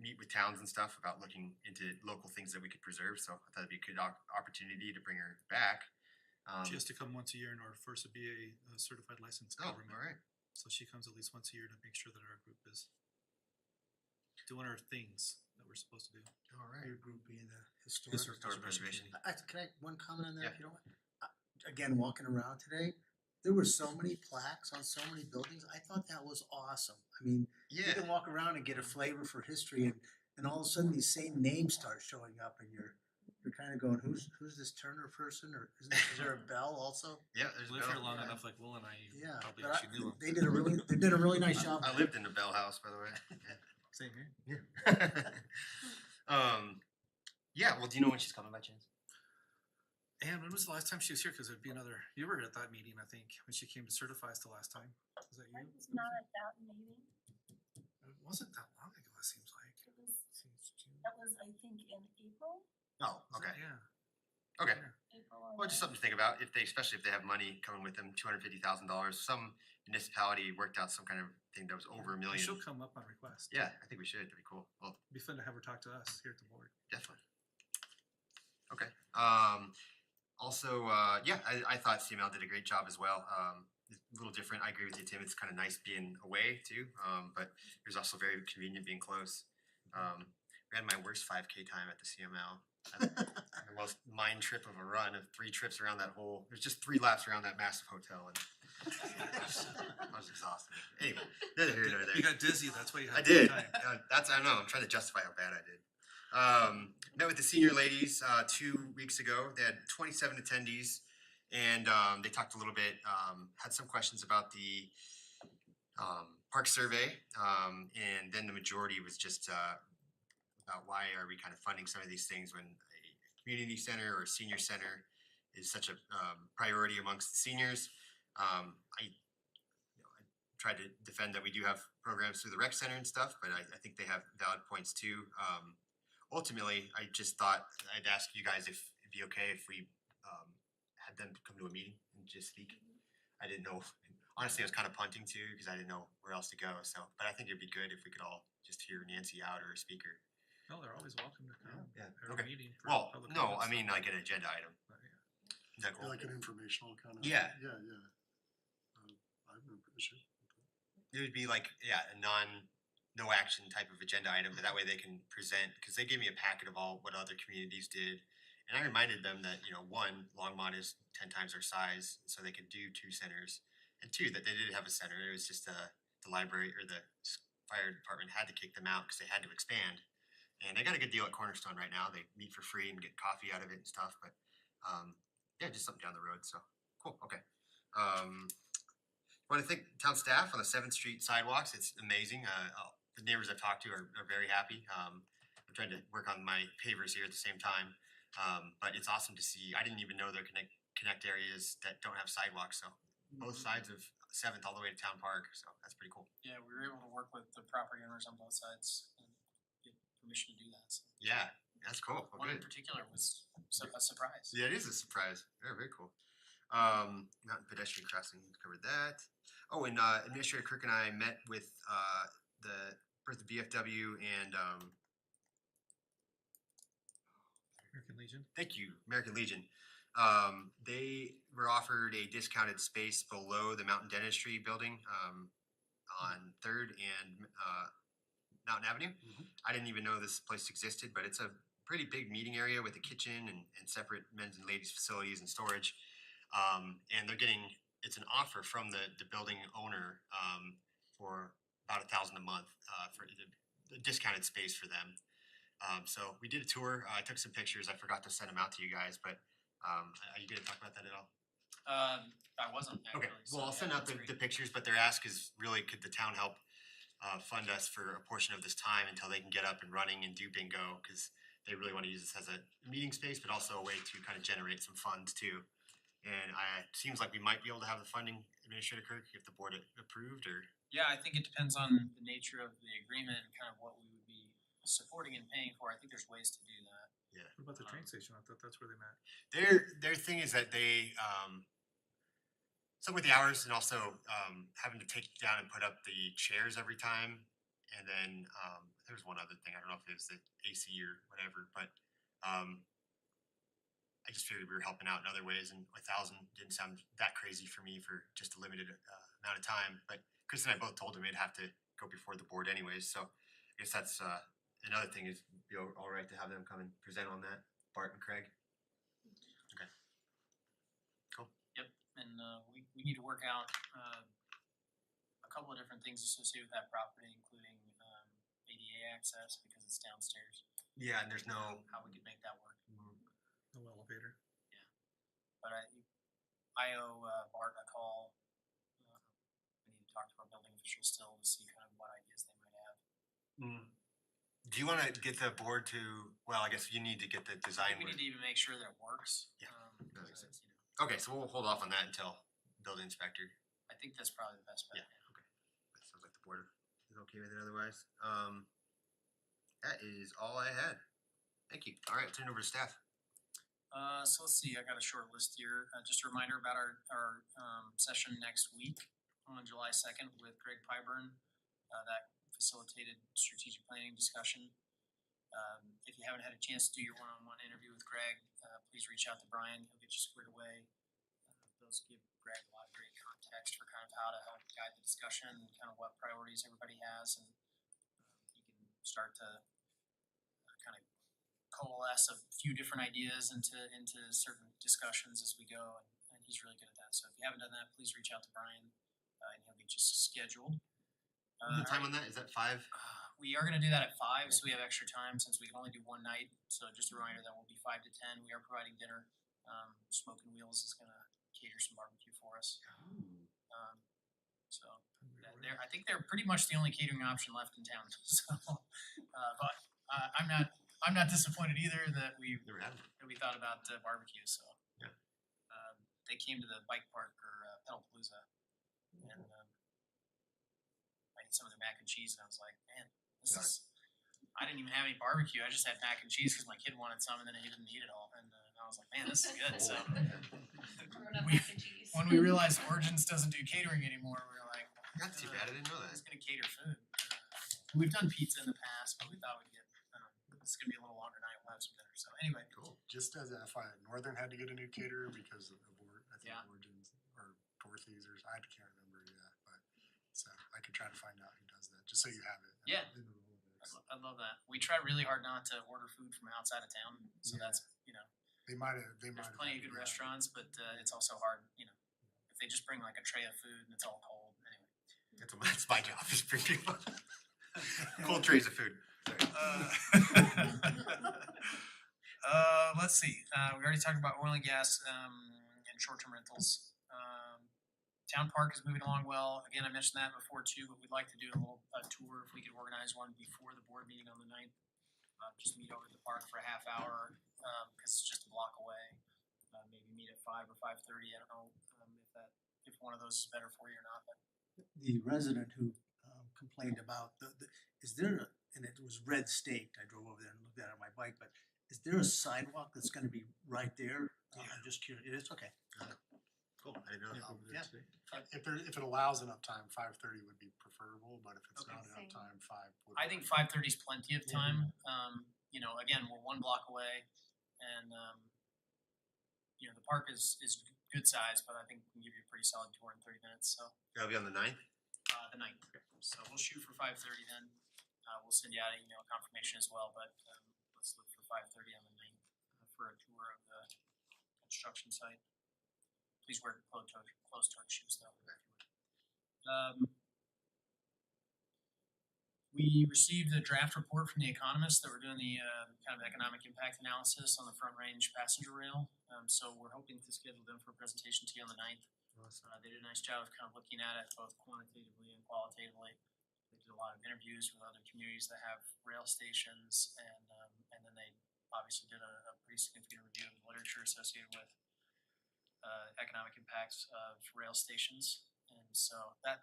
meet with towns and stuff about looking into local things that we could preserve. So I thought it'd be a good opportunity to bring her back. She has to come once a year in order for us to be a certified licensed Oh, government. all right. So she comes at least once a year to make sure that our group is doing our things that we're supposed to do. All right. Your group being the historic. Historic preservation. Can I, one comment on that, Yeah. if you don't mind? Again, walking around today, there were so many plaques on so many buildings. I thought that was awesome. I mean, you Yeah. can walk around and get a flavor for history and all of a sudden these same names start showing up and you're kind of going, who's this Turner person, or is there a Bell also? Yeah. There's a Live here bell. long Yeah. enough, like Will and I Yeah, probably but actually knew him. they did a really nice job. I lived in the Bell House, by the way. Same here. Yeah. Yeah. Well, do you know when she's coming by chance? And when was the last time she was here? Cause it'd be another, you were at that meeting, I think, when she came to certify us the last time. Was that I you? was not at that meeting. It wasn't that long ago, it seems like. It was, that was, I think, in April, Oh, Was it? okay. Yeah. Okay. April or Well, just May. something to think about. Especially if they have money coming with them, $250,000. Some municipality worked out some kind of thing that was over a million. She'll come up on request. Yeah, I think we should. That'd be cool. Well, It'd be fun to have her talk to us here at the board. definitely. Okay. Also, yeah, I thought CML did a great job as well. It's a little different. I agree with you, Tim. It's kind of nice being away too, but it was also very convenient being close. We had my worst 5K time at the CML. The most mind trip of a run of 3 trips around that whole. There's just 3 laps around that massive hotel, and I was exhausted. Anyway, neither here nor there. You got dizzy, that's why you I had a good did. time. I don't know. I'm trying to justify how bad I did. Met with the senior ladies 2 weeks ago. They had 27 attendees, and they talked a little bit. Had some questions about the park survey, and then the majority was just about why are we kind of funding some of these things when a community center or a senior center is such a priority amongst the seniors. I tried to defend that we do have programs through the rec center and stuff, but I think they have valid points too. Ultimately, I just thought I'd ask you guys if it'd be okay if we had them come to a meeting and just speak. I didn't know. Honestly, I was kind of punting too because I didn't know where else to go. So, but I think it'd be good if we could all just hear Nancy out or a speaker. No, they're always welcome to come. Yeah. Every Okay. meeting for Well, public no, I comments. mean like an agenda item. But, yeah. Is that cool? Like an informational kind of. Yeah. Yeah, yeah. I have no issue. It would be like, yeah, a no action type of agenda item, but that way they can present, because they gave me a packet of all what other communities did. And I reminded them that, one, Longmont is 10 times our size, so they could do 2 centers. And 2, that they did have a center. It was just the library or the fire department had to kick them out because they had to expand. And they got a good deal at Cornerstone right now. They meet for free and get coffee out of it and stuff. But yeah, just something down the road. So cool. Okay. I want to thank town staff on the 7th Street sidewalks. It's amazing. The neighbors I've talked to are very happy. I'm trying to work on my pavers here at the same time. But it's awesome to see. I didn't even know there connect areas that don't have sidewalks. So both sides of 7th all the way to Town Park. So that's pretty cool. Yeah, we were able to work with the property owners on both sides and get permission to do that. So Yeah, that's cool. Well, one in good. particular was a surprise. Yeah, it is a surprise. Very cool. Mountain pedestrian crossing, we covered that. Oh, and Administrator Kirk and I met with the Bertha BFW and American Legion. thank you, American Legion. They were offered a discounted space below the Mountain Dentistry building on 3rd and Mountain Avenue. I didn't even know this place existed, but it's a pretty big meeting area with a kitchen and separate men's and ladies facilities and storage. And they're getting, it's an offer from the building owner for about $1,000 a month for the discounted space for them. So we did a tour. I took some pictures. I forgot to send them out to you guys, but are you going to talk about that at all? I wasn't actually. Okay, well, I'll send out the pictures, but their ask is really, could the town help fund us for a portion of this time until they can get up and running and do bingo, because they really want to use this as a meeting space, but also a way to kind of generate some funds too. And it seems like we might be able to have the funding, Administrator Kirk, if the board approved, or? Yeah, I think it depends on the nature of the agreement and kind of what we would be supporting and paying for. I think there's ways to do that. What about the train station? I thought that's where they met. Their thing is that they some with the hours and also having to take down and put up the chairs every time, and then there was one other thing. I don't know if it was the AC or whatever, but I just figured we were helping out in other ways, and 1,000 didn't sound that crazy for me for just a limited amount of time. But Chris and I both told him it'd have to go before the board anyways, so I guess that's another thing is be all right to have them come and present on that. Bart and Craig. Okay. Cool. Yep, and we need to work out a couple of different things associated with that property, including ADA access because it's downstairs. Yeah, and there's no. How we could make that work. No elevator. But I owe Bart a call. We need to talk to our building officials still to see kind of what ideas they might have. Do you want to get the board to? Well, I guess you need to get the I design. think we need to even make sure that it works. Yeah, that makes because, sense. Okay, so we'll hold off on that until building inspector. I think that's probably the best bet. Yeah. Okay. That sounds like the board is okay with it. Otherwise, that is all I had. Thank you. All right, turn it over to staff. So let's see, I got a short list here. Just a reminder about our session next week on July 2nd with Greg Pyburn. That facilitated strategic planning discussion. If you haven't had a chance to do your one-on-one interview with Greg, please reach out to Brian. He'll get you squared away. Those give Greg a lot of great context for kind of how to help guide the discussion and kind of what priorities everybody has, and you can start to kind of coalesce a few different ideas into certain discussions as we go, and he's really good at that. So if you haven't done that, please reach out to Brian, and he'll get you scheduled. The time on that is that 5. We are going to do that at 5, so we have extra time since we can only do one night. So just a reminder that will be 5 to 10. We are providing dinner. Smoking Wheels is going to cater some barbecue for us. So I think they're pretty much the only catering option left in town. So, but I'm not disappointed either that we thought about barbecue. So yeah. They came to the bike park or Pedalpalooza, and I ate some of their mac and cheese, and I was like, man, this is. I didn't even have any barbecue. I just had mac and cheese because my kid wanted some, and then he didn't eat it all. And I was like, man, this is good. So when we realized Origins doesn't do catering anymore, we were like, Not too bad. I didn't know that. It's going to cater food. We've done pizza in the past, but we thought we'd get. It's going to be a little longer night. We'll have some dinner. So anyway, Cool. Just as a FYI, Northern had to get a new caterer because of I think Yeah. Origins or Dorothy's or I can't remember yet, but so I could try to find out who does that, just so you have it. Yeah. In the Rolodex. I love that. We try really hard not to order food from outside of town, so Yeah. that's They might have. there's plenty of good restaurants, but it's also hard. If they just bring like a tray of food and it's all cold, anyway. That's my job. Is bring people cold trays of food. Let's see. We already talked about oil and gas and short-term rentals. Town Park is moving along well. Again, I mentioned that before too, but we'd like to do a little tour if we could organize one before the board meeting on the 9th. Just meet over at the park for a half hour because it's just a block away. Maybe meet at 5 or 5:30. I don't know if one of those is better for you or not. But The resident who complained about is there and it was red staked. I drove over there and looked at it on my bike, but is there a sidewalk that's going to be right there? I'm just curious. It is okay. Cool. I didn't know that. Yeah. If it allows enough time, 5:30 would be preferable, but if it's Okay. not enough Same. time, 5 would. I think 5:30 is plenty of time. Again, we're one block away, and the park is good size, but I think we can give you a pretty solid tour in 30 minutes. So That'll be on the 9th. the 9th. So we'll shoot for 5:30 then. We'll send you out an email confirmation as well, but let's look for 5:30 on the 9th for a tour of the construction site. Please wear closed-toed shoes though. We received a draft report from The Economist that we're doing the kind of economic impact analysis on the Front Range passenger rail. So we're hoping to schedule them for a presentation to you on the 9th. They did a nice job of kind of looking at it both quantitatively and qualitatively. They did a lot of interviews with other communities that have rail stations, and then they obviously did a pretty significant review of the literature associated with economic impacts of rail stations. And so that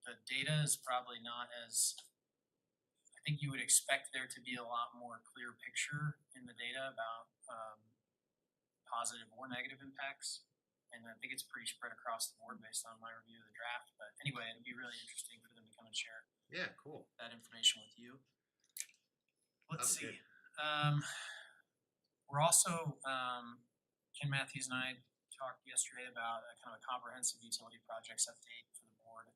the data is probably not as, I think you would expect there to be a lot more clear picture in the data about positive or negative impacts. And I think it's pretty spread across the board based on my review of the draft. But anyway, it'd be really interesting for them to come and share Yeah, cool. that information with you. Let's That'd be see. We're also, Ken Matthews and I talked yesterday about a kind of a comprehensive utility projects update for the board,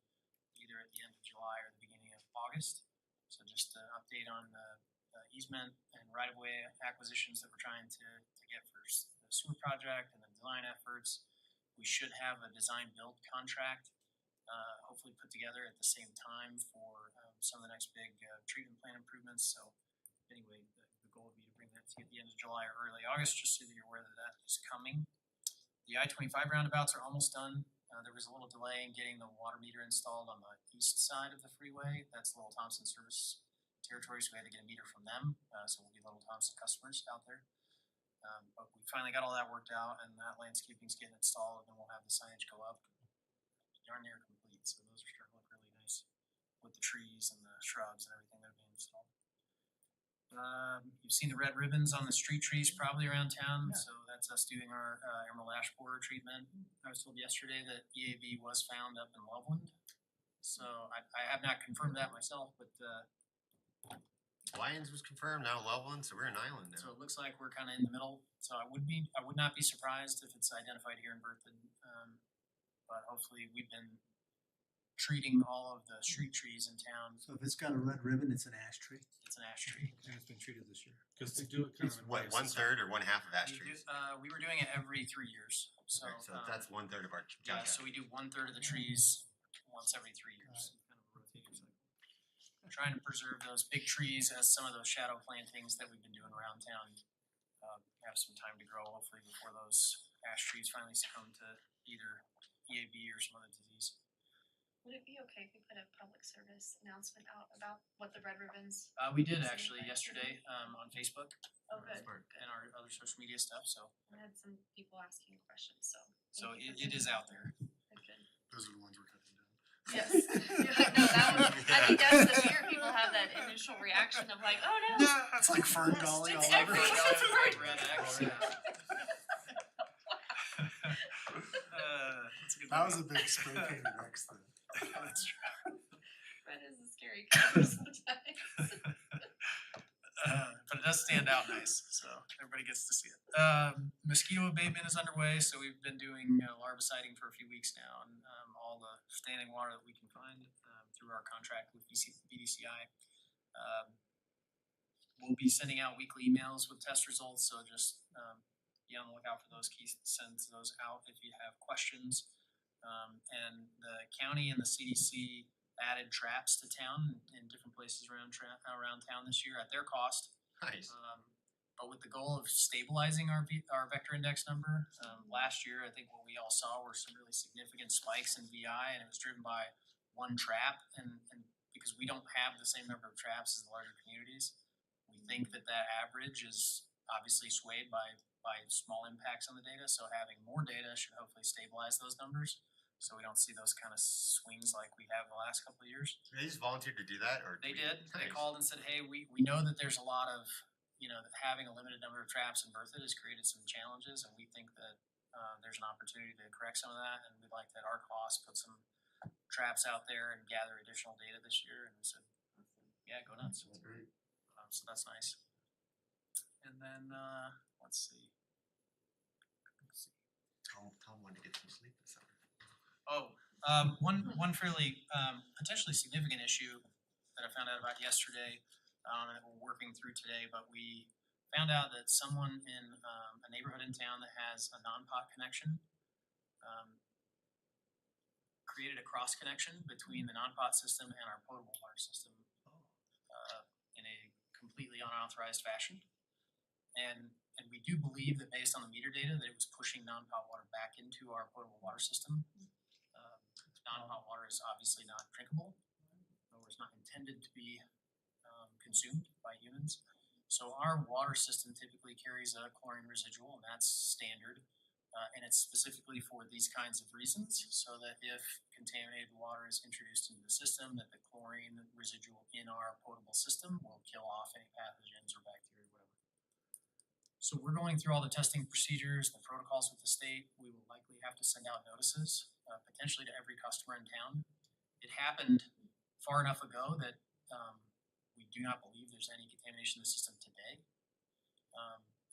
either at the end of July or the beginning of August. So just an update on the easement and right-of-way acquisitions that we're trying to get for the sewer project and the design efforts. We should have a design build contract hopefully put together at the same time for some of the next big treatment plant improvements. So anyway, the goal would be to bring that to you at the end of July or early August, just so that you're aware that that is coming. The I-25 roundabouts are almost done. There was a little delay in getting the water meter installed on the east side of the freeway. That's Little Thompson service territory, so we had to get a meter from them. So we'll be Little Thompson customers out there. But we finally got all that worked out, and that landscaping's getting installed, and then we'll have the signage go up. Darn near complete, so those are starting to look really nice with the trees and the shrubs and everything that are being installed. You've seen the red ribbons on the street trees probably around town, so that's us doing our emerald ash borer treatment. I was told yesterday that EAB was found up in Loveland, so I have not confirmed that myself, but Lyons was confirmed, now Loveland, so we're an island so now. it looks like we're kind of in the middle. So I would not be surprised if it's identified here in Berthoud. But hopefully we've been treating all of the street trees in town. So if it's got a red ribbon, it's an ash tree. It's an ash tree. And it's been treated this year, cause they do it kind It's of in what, waves. 1/3 or 1/2 of ash We do- trees? we were doing it every 3 years. So, Okay, so that's 1/3 of our yeah, junk. so we do 1/3 of the trees once every 3 years. Kind of a rotating cycle. Trying to preserve those big trees as some of those shadow plantings that we've been doing around town have some time to grow, hopefully before those ash trees finally succumb to either EAB or some other disease. Would it be okay if we put a public service announcement out about what the red ribbons? We did actually yesterday on Facebook Oh, good. and our other social media stuff. So I had some people asking questions, so. so thank you it for is out there. Good. Those are the ones we're cutting down. Yes. Yeah, no, that was, I think that's the fear people have that initial reaction of like, oh no. Yeah, it's like Fern Gully all It's over. everywhere. It's right. Red X. That's a good That was movie. a big spray painted X then. That's true. Red is a scary color sometimes. But it does stand out nice, so everybody gets to see it. Mosquito abatement is underway, so we've been doing larviciding for a few weeks now, and all the standing water that we can find through our contract with BDCI. We'll be sending out weekly emails with test results, so just be on the lookout for those. Send those out if you have questions. And the county and the CDC added traps to town in different places around town this year at their cost. Nice. But with the goal of stabilizing our vector index number. Last year, I think what we all saw were some really significant spikes in VI, and it was driven by one trap. And because we don't have the same number of traps as the larger communities, we think that average is obviously swayed by small impacts on the data. So having more data should hopefully stabilize those numbers, so we don't see those kind of swings like we have the last couple of years. They just volunteered to do that, or? They did. They Nice. called and said, hey, we know that there's a lot of, that having a limited number of traps in Berthoud has created some challenges, and we think that there's an opportunity to correct some of that, and we'd like to at our cost put some traps out there and gather additional data this year. And we said, yeah, go nuts. That's great. So that's nice. And then, let's see. Tell them when to get some sleep this summer. Oh, one fairly potentially significant issue that I found out about yesterday, and that we're working through today, but we found out that someone in a neighborhood in town that has a non-pot connection created a cross connection between the non-pot system and our potable water system in a completely unauthorized fashion. And we do believe that based on the meter data that it was pushing non-pot water back into our potable water system. Non-pot water is obviously not drinkable, or is not intended to be consumed by humans. So our water system typically carries a chlorine residual, and that's standard. And it's specifically for these kinds of reasons, so that if contaminated water is introduced into the system, that the chlorine residual in our potable system will kill off any pathogens or bacteria, whatever. So we're going through all the testing procedures, the protocols with the state. We will likely have to send out notices, potentially to every customer in town. It happened far enough ago that we do not believe there's any contamination in the system today.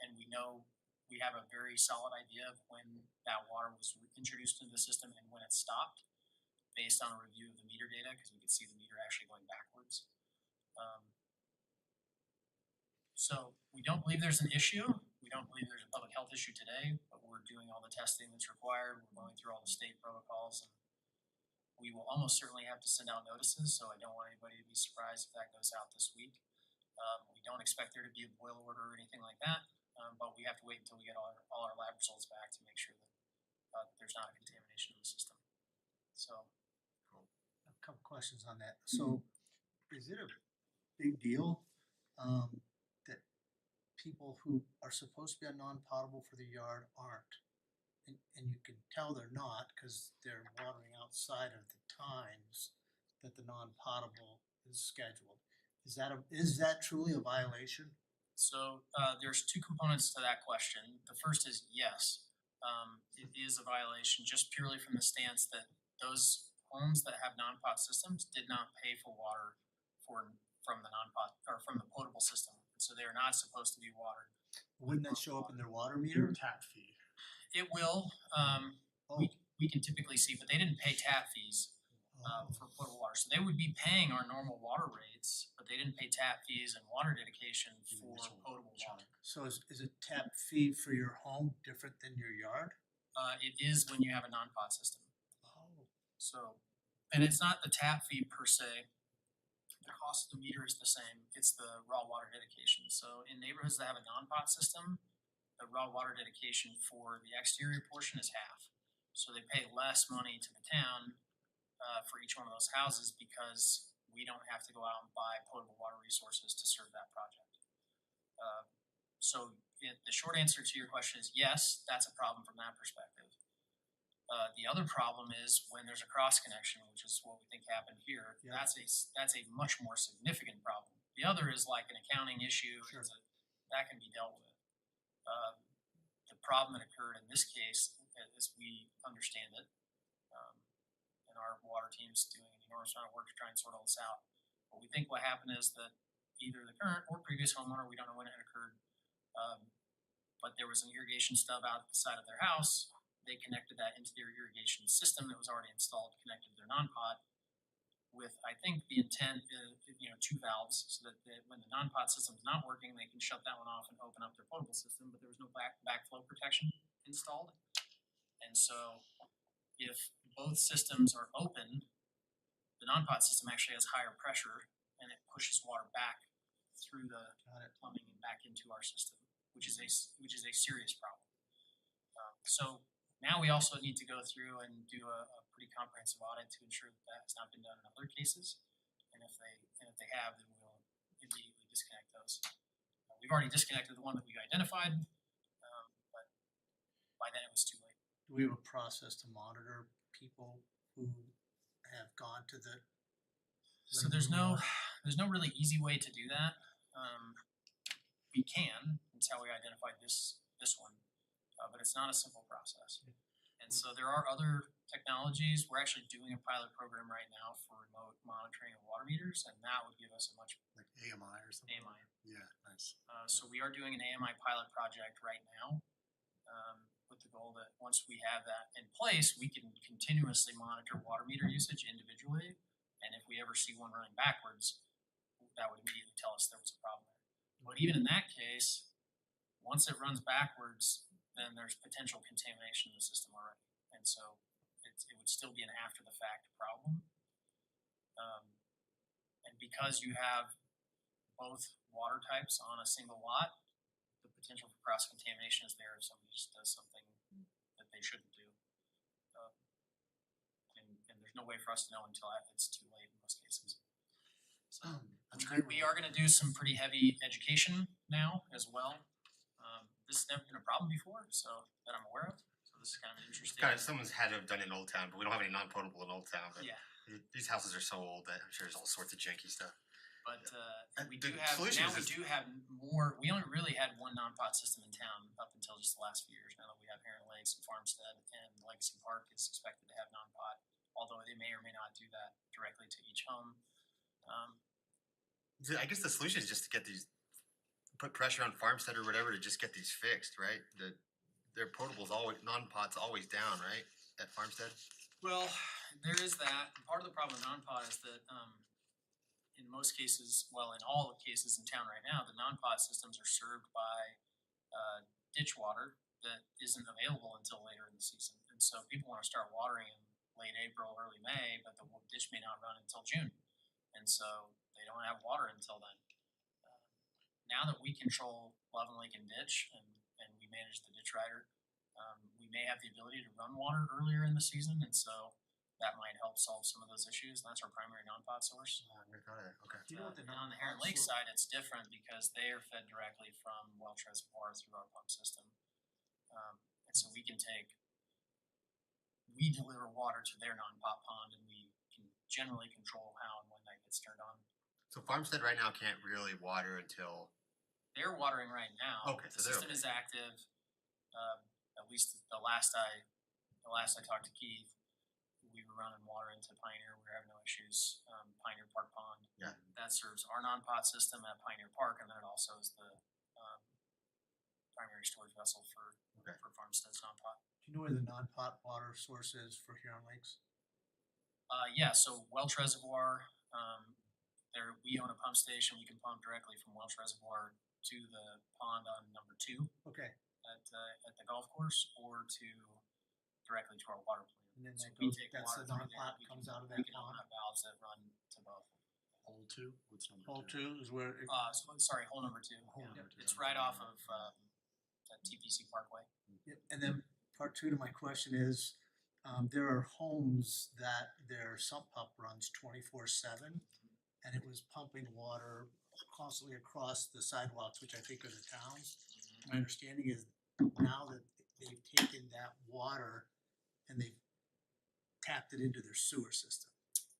And we know we have a very solid idea of when that water was introduced into the system and when it stopped, based on a review of the meter data, because we could see the meter actually going backwards. So we don't believe there's an issue. We don't believe there's a public health issue today, but we're doing all the testing that's required. We're going through all the state protocols, and we will almost certainly have to send out notices, so I don't want anybody to be surprised if that goes out this week. We don't expect there to be a boil order or anything like that, but we have to wait until we get all our lab results back to make sure that there's not a contamination in the system. So. A couple questions on that. So is it a big deal that people who are supposed to be on non-potable for the yard aren't? And you can tell they're not because they're watering outside of the times that the non-potable is scheduled. Is that truly a violation? So there's two components to that question. The first is yes, it is a violation just purely from the stance that those homes that have non-pot systems did not pay for water from the non-pot or from the potable system. So they are not supposed to be watered. Wouldn't that show up in their water Your meter? tap fee. It will. We can typically see, but they didn't pay tap fees for potable water. So they would be paying our normal water rates, but they didn't pay tap fees and water dedication for potable water. So is a tap fee for your home different than your yard? It is when you have a non-pot system. Oh. So, and it's not the tap fee per se. The cost of the meter is the same. It's the raw water dedication. So in neighborhoods that have a non-pot system, the raw water dedication for the exterior portion is half. So they pay less money to the town for each one of those houses because we don't have to go out and buy potable water resources to serve that project. So the short answer to your question is yes, that's a problem from that perspective. The other problem is when there's a cross connection, which is what we think happened here. Yeah. That's a much more significant problem. The other is like an accounting issue. Sure. That can be dealt with. The problem that occurred in this case, as we understand it, and our water team's doing an enormous amount of work to try and sort all this out. But we think what happened is that either the current or previous homeowner, we don't know when it occurred, but there was an irrigation stub outside of their house. They connected that into their irrigation system that was already installed, connected to their non-pot, with I think the intent is, two valves, so that when the non-pot system is not working, they can shut that one off and open up their potable system. But there was no backflow protection installed, and so if both systems are open, the non-pot system actually has higher pressure, and it pushes water back through the plumbing and back into our system, which is a serious problem. So now we also need to go through and do a pretty comprehensive audit to ensure that that has not been done in other cases, and if they have, then we'll immediately disconnect those. We've already disconnected the one that we identified, but by then it was too late. Do we have a process to monitor people who have gone to the? So there's no really easy way to do that. We can. That's how we identified this one, but it's not a simple process. And so there are other technologies. We're actually doing a pilot program right now for remote monitoring of water meters, and that would give us a much Like AMI or something? AMI. Yeah, nice. So we are doing an AMI pilot project right now, with the goal that once we have that in place, we can continuously monitor water meter usage individually. And if we ever see one running backwards, that would immediately tell us there was a problem there. But even in that case, once it runs backwards, then there's potential contamination in the system already. And so it would still be an after the fact problem. And because you have both water types on a single lot, the potential for cross contamination is there if somebody just does something that they shouldn't do. And there's no way for us to know until it's too late in most cases. So That's great. we are going to do some pretty heavy education now as well. This has never been a problem before, so that I'm aware of. So this is kind of an interesting. God, someone's had to have done it in Old Town, but we don't have any non-potable in Old Town, but Yeah, these houses are so old that I'm sure there's all sorts of janky stuff. but we The do have, solution now is we just- do have more, we only really had one non-pot system in town up until just the last few years. Now that we have Heron Lakes and Farmstead, and Legacy Park is expected to have non-pot, although they may or may not do that directly to each home. I guess the solution is just to get these, put pressure on Farmstead or whatever to just get these fixed, right? Their potables always, non-pot's always down, right, at Farmstead? Well, there is that. Part of the problem with non-pot is that, in most cases, well, in all the cases in town right now, the non-pot systems are served by, ditch water that isn't available until later in the season. And so people wanna start watering in late April, early May, but the ditch may not run until June. And so they don't have water until then. Now that we control Love and Lake and Ditch and we manage the ditch rider, we may have the ability to run water earlier in the season, and so that might help solve some of those issues. That's our primary non-pot source. Okay. Do you know what the And on the Heron non-pot Lake source- side, it's different because they are fed directly from Welch Reservoir through our pump system. And so we deliver water to their non-pot pond, and we can generally control how and when that gets turned on. So Farmstead right now can't really water until, They're watering right now. Okay, The so they're system is active. At least the last I talked to Keith, we were running water into Pioneer. We were having no issues. Pioneer Park Pond. Yeah. That serves our non-pot system at Pioneer Park, and then it also is the primary storage vessel for Farmstead's non-pot. Do you know where the non-pot water source is for Huron Lakes? Yeah, so Welch Reservoir, we own a pump station. We can pump directly from Welch Reservoir to the pond on number 2 Okay, at the golf course, or directly to our water plant. and then So that we goes, take that's water the through there. non-pot We comes can- out of We that can open pond. up valves that run to both. Hole two, what's number Hole two? 2 is where it, Sorry, hole number 2. Hole Yeah. number two. It's right off of TPC Parkway. Yep, and then part 2 to my question is, there are homes that their sump pump runs 24/7, and it was pumping water constantly across the sidewalks, which I think are the towns. My understanding is now that they've taken that water and they've tapped it into their sewer system.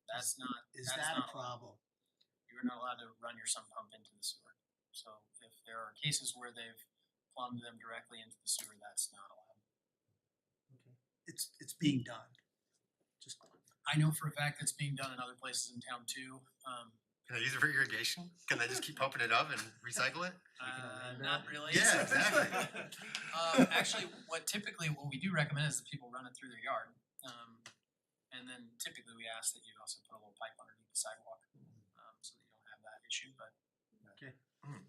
That's not, Is That is that not a problem? you're not allowed to run your sump pump into the sewer. So if there are cases where they've plumbed them directly into the sewer, that's not allowed. Okay. It's being done. Just, I know for a fact it's being done in other places in town too. can I use it for irrigation? Can I just keep pumping it up and recycle it? Not really. Yeah, exactly. Actually, what we do recommend is that people run it through their yard. And then typically we ask that you also put a little pipe underneath the sidewalk, so that you don't have that issue, but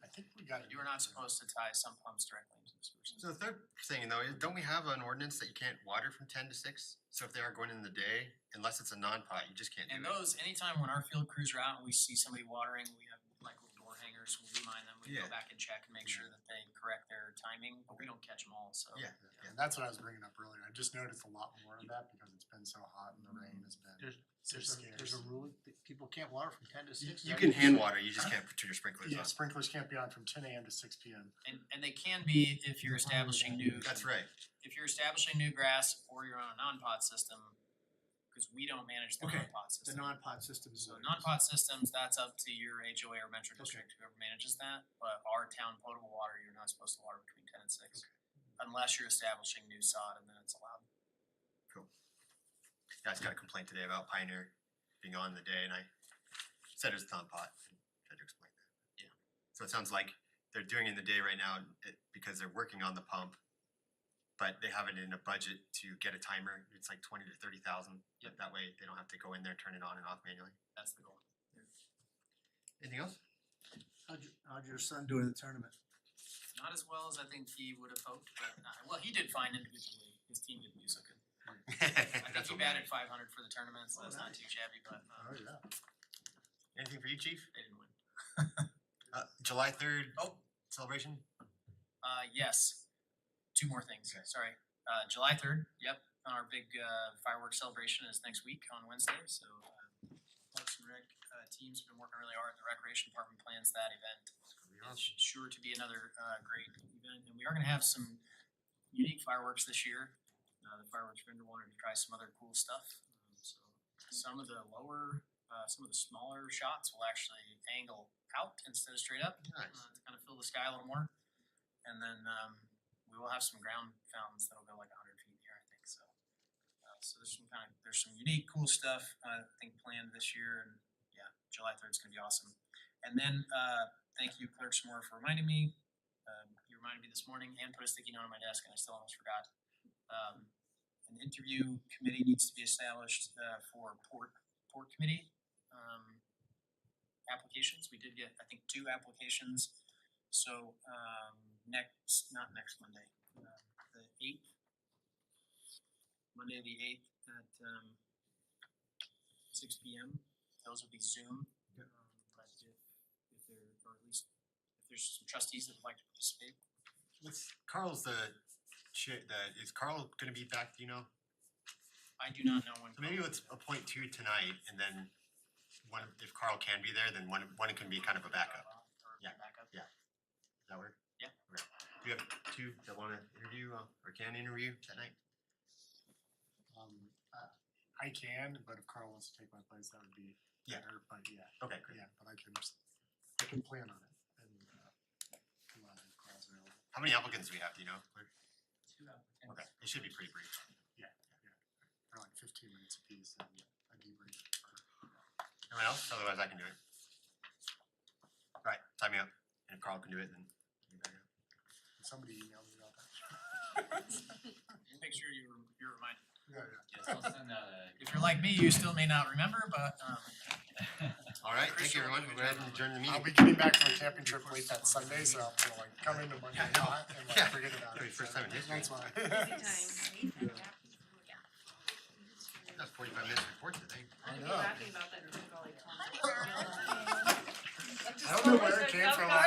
I think we got it. you are not supposed to tie sump pumps directly into the sewer system. So the third thing though, don't we have an ordinance that you can't water from 10 to 6? So if they are going in the day, unless it's a non-pot, you just can't do And it. those, anytime when our field crews are out and we see somebody watering, we have like little door hangers, we remind them, we Yeah. go back and check and make sure that they correct their timing, but we don't catch them all, so. Yeah. And that's what I was bringing up earlier. I just noticed a lot more of that because it's been so hot and the rain has been. there's a rule that people can't water from 10 to 6. You can hand water, you just can't put your sprinklers Yeah, on. sprinklers can't be on from 10 a.m. to 6 p.m. And they can be if you're establishing new. That's right. If you're establishing new grass or you're on a non-pot system, because we don't manage the Okay, non-pot The system. non-pot system is. So what it is. non-pot systems, that's up to your HOA or Metro District, whoever manages that, but our town potable water, you're not supposed to water between 10 and 6. Unless you're establishing new sod, and then it's allowed. Yeah, I just got a complaint today about Pioneer being on the day and I said it's non-pot and tried to explain that. Yeah. So it sounds like they're doing it in the day right now because they're working on the pump, but they have it in a budget to get a timer. It's like 20 to 30,000. Yep. That way they don't have to go in there and turn it on and off manually. That's the goal. Anything else? How'd your son do in the tournament? Not as well as I think he would have hoped, but well, he did fine individually. His team didn't do so good. I think That's he what batted 500 for the tournament, so that's not too shabby, but Oh, yeah. Anything for you, Chief? they didn't win. July 3rd Oh, celebration? yes. Two more things, sorry. July 3rd, yep, our big fireworks celebration is next week on Wednesday, so Parks and Rec team's been working really hard. The Recreation Department plans that event. It's sure to be another great event, and we are gonna have some unique fireworks this year. The fireworks vendor wanted to try some other cool stuff. So some of the some of the smaller shots will actually angle out instead of straight up Nice. to kind of fill the sky a little more. And then we will have some ground fountains that'll go like 100 feet in the air, I think. So so there's some unique, cool stuff I think planned this year, and yeah, July 3rd is gonna be awesome. And then thank you, Clerk Smore, for reminding me. You reminded me this morning and put a sticky note on my desk, and I still almost forgot. An interview committee needs to be established for port committee applications. We did get, I think, 2 applications. So not next Monday, the 8th, Monday the 8th at 6 p.m. Those will be Zoom. But if there, or at least if there's some trustees that would like to participate. Carl's is Carl gonna be back, do you know? I do not know when. So maybe let's appoint 2 tonight, and then one, if Carl can be there, then one can be kind of a backup. Yeah. Backup. Yeah. Does that work? Yeah. Okay. Do you have 2 that wanna interview or can interview that night? I can, but if Carl wants to take my place, that would be Yeah. better, but yeah. Okay, great. Yeah, but I can plan on it and come on if Carl's available. How many applicants do we have, do you know? Clerk? 2 applicants. Okay, it should be pretty brief. They're like 15 minutes apiece and a debrief. Anyone else? Otherwise I can do it. Alright, time me up. And if Carl can do it, then. Somebody emailed me about that. Make sure you're reminded. Yeah. Yes, I'll send out If you're like me, you still may not remember, but Alright, thank you everyone. We'll go ahead and adjourn the meeting. I'll be getting back from a camping trip late that Sunday, so I'm gonna like come into Monday hot and like Yeah. forget about It'll be it. first time in history. That's why. That's 45 minutes report today. I know. Talking about that Bengali I don't know where it came from. I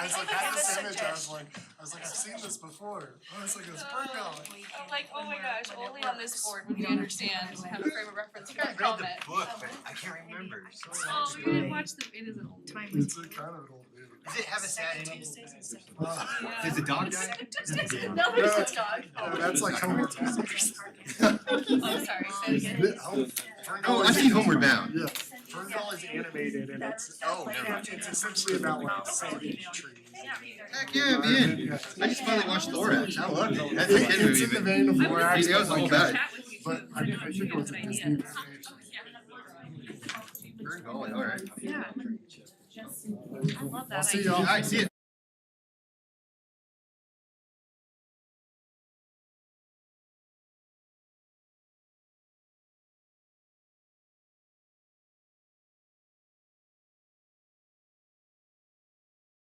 was like, had this image. I was like, I've seen this before. I was like, it's Bird Valley. I'm like, oh my gosh, only on this board would you understand how to frame a reference for I that read comment. the book, but I can't remember. Oh, you didn't watch the, it is an old time. It's a kind of an old movie. Does it have a sad ending? Tuesdays and stuff. Uh, Does the dog die? No, there's a dog. Oh, that's like Homeward Bound. Oh, sorry, say it again. Oh, I see Homeward Bound. Yeah. Ferngall is animated and it's never mind. it's essentially about like saving trees. Heck yeah, I'd be in. I just finally watched Lorax. I loved it. That's a kid It's movie, in the but vein of Lorax, it was but all like, bad. but I think it was a Disney movie. Burn Golly, alright. Yeah. I love that. I'll see idea. y'all. Alright, see ya.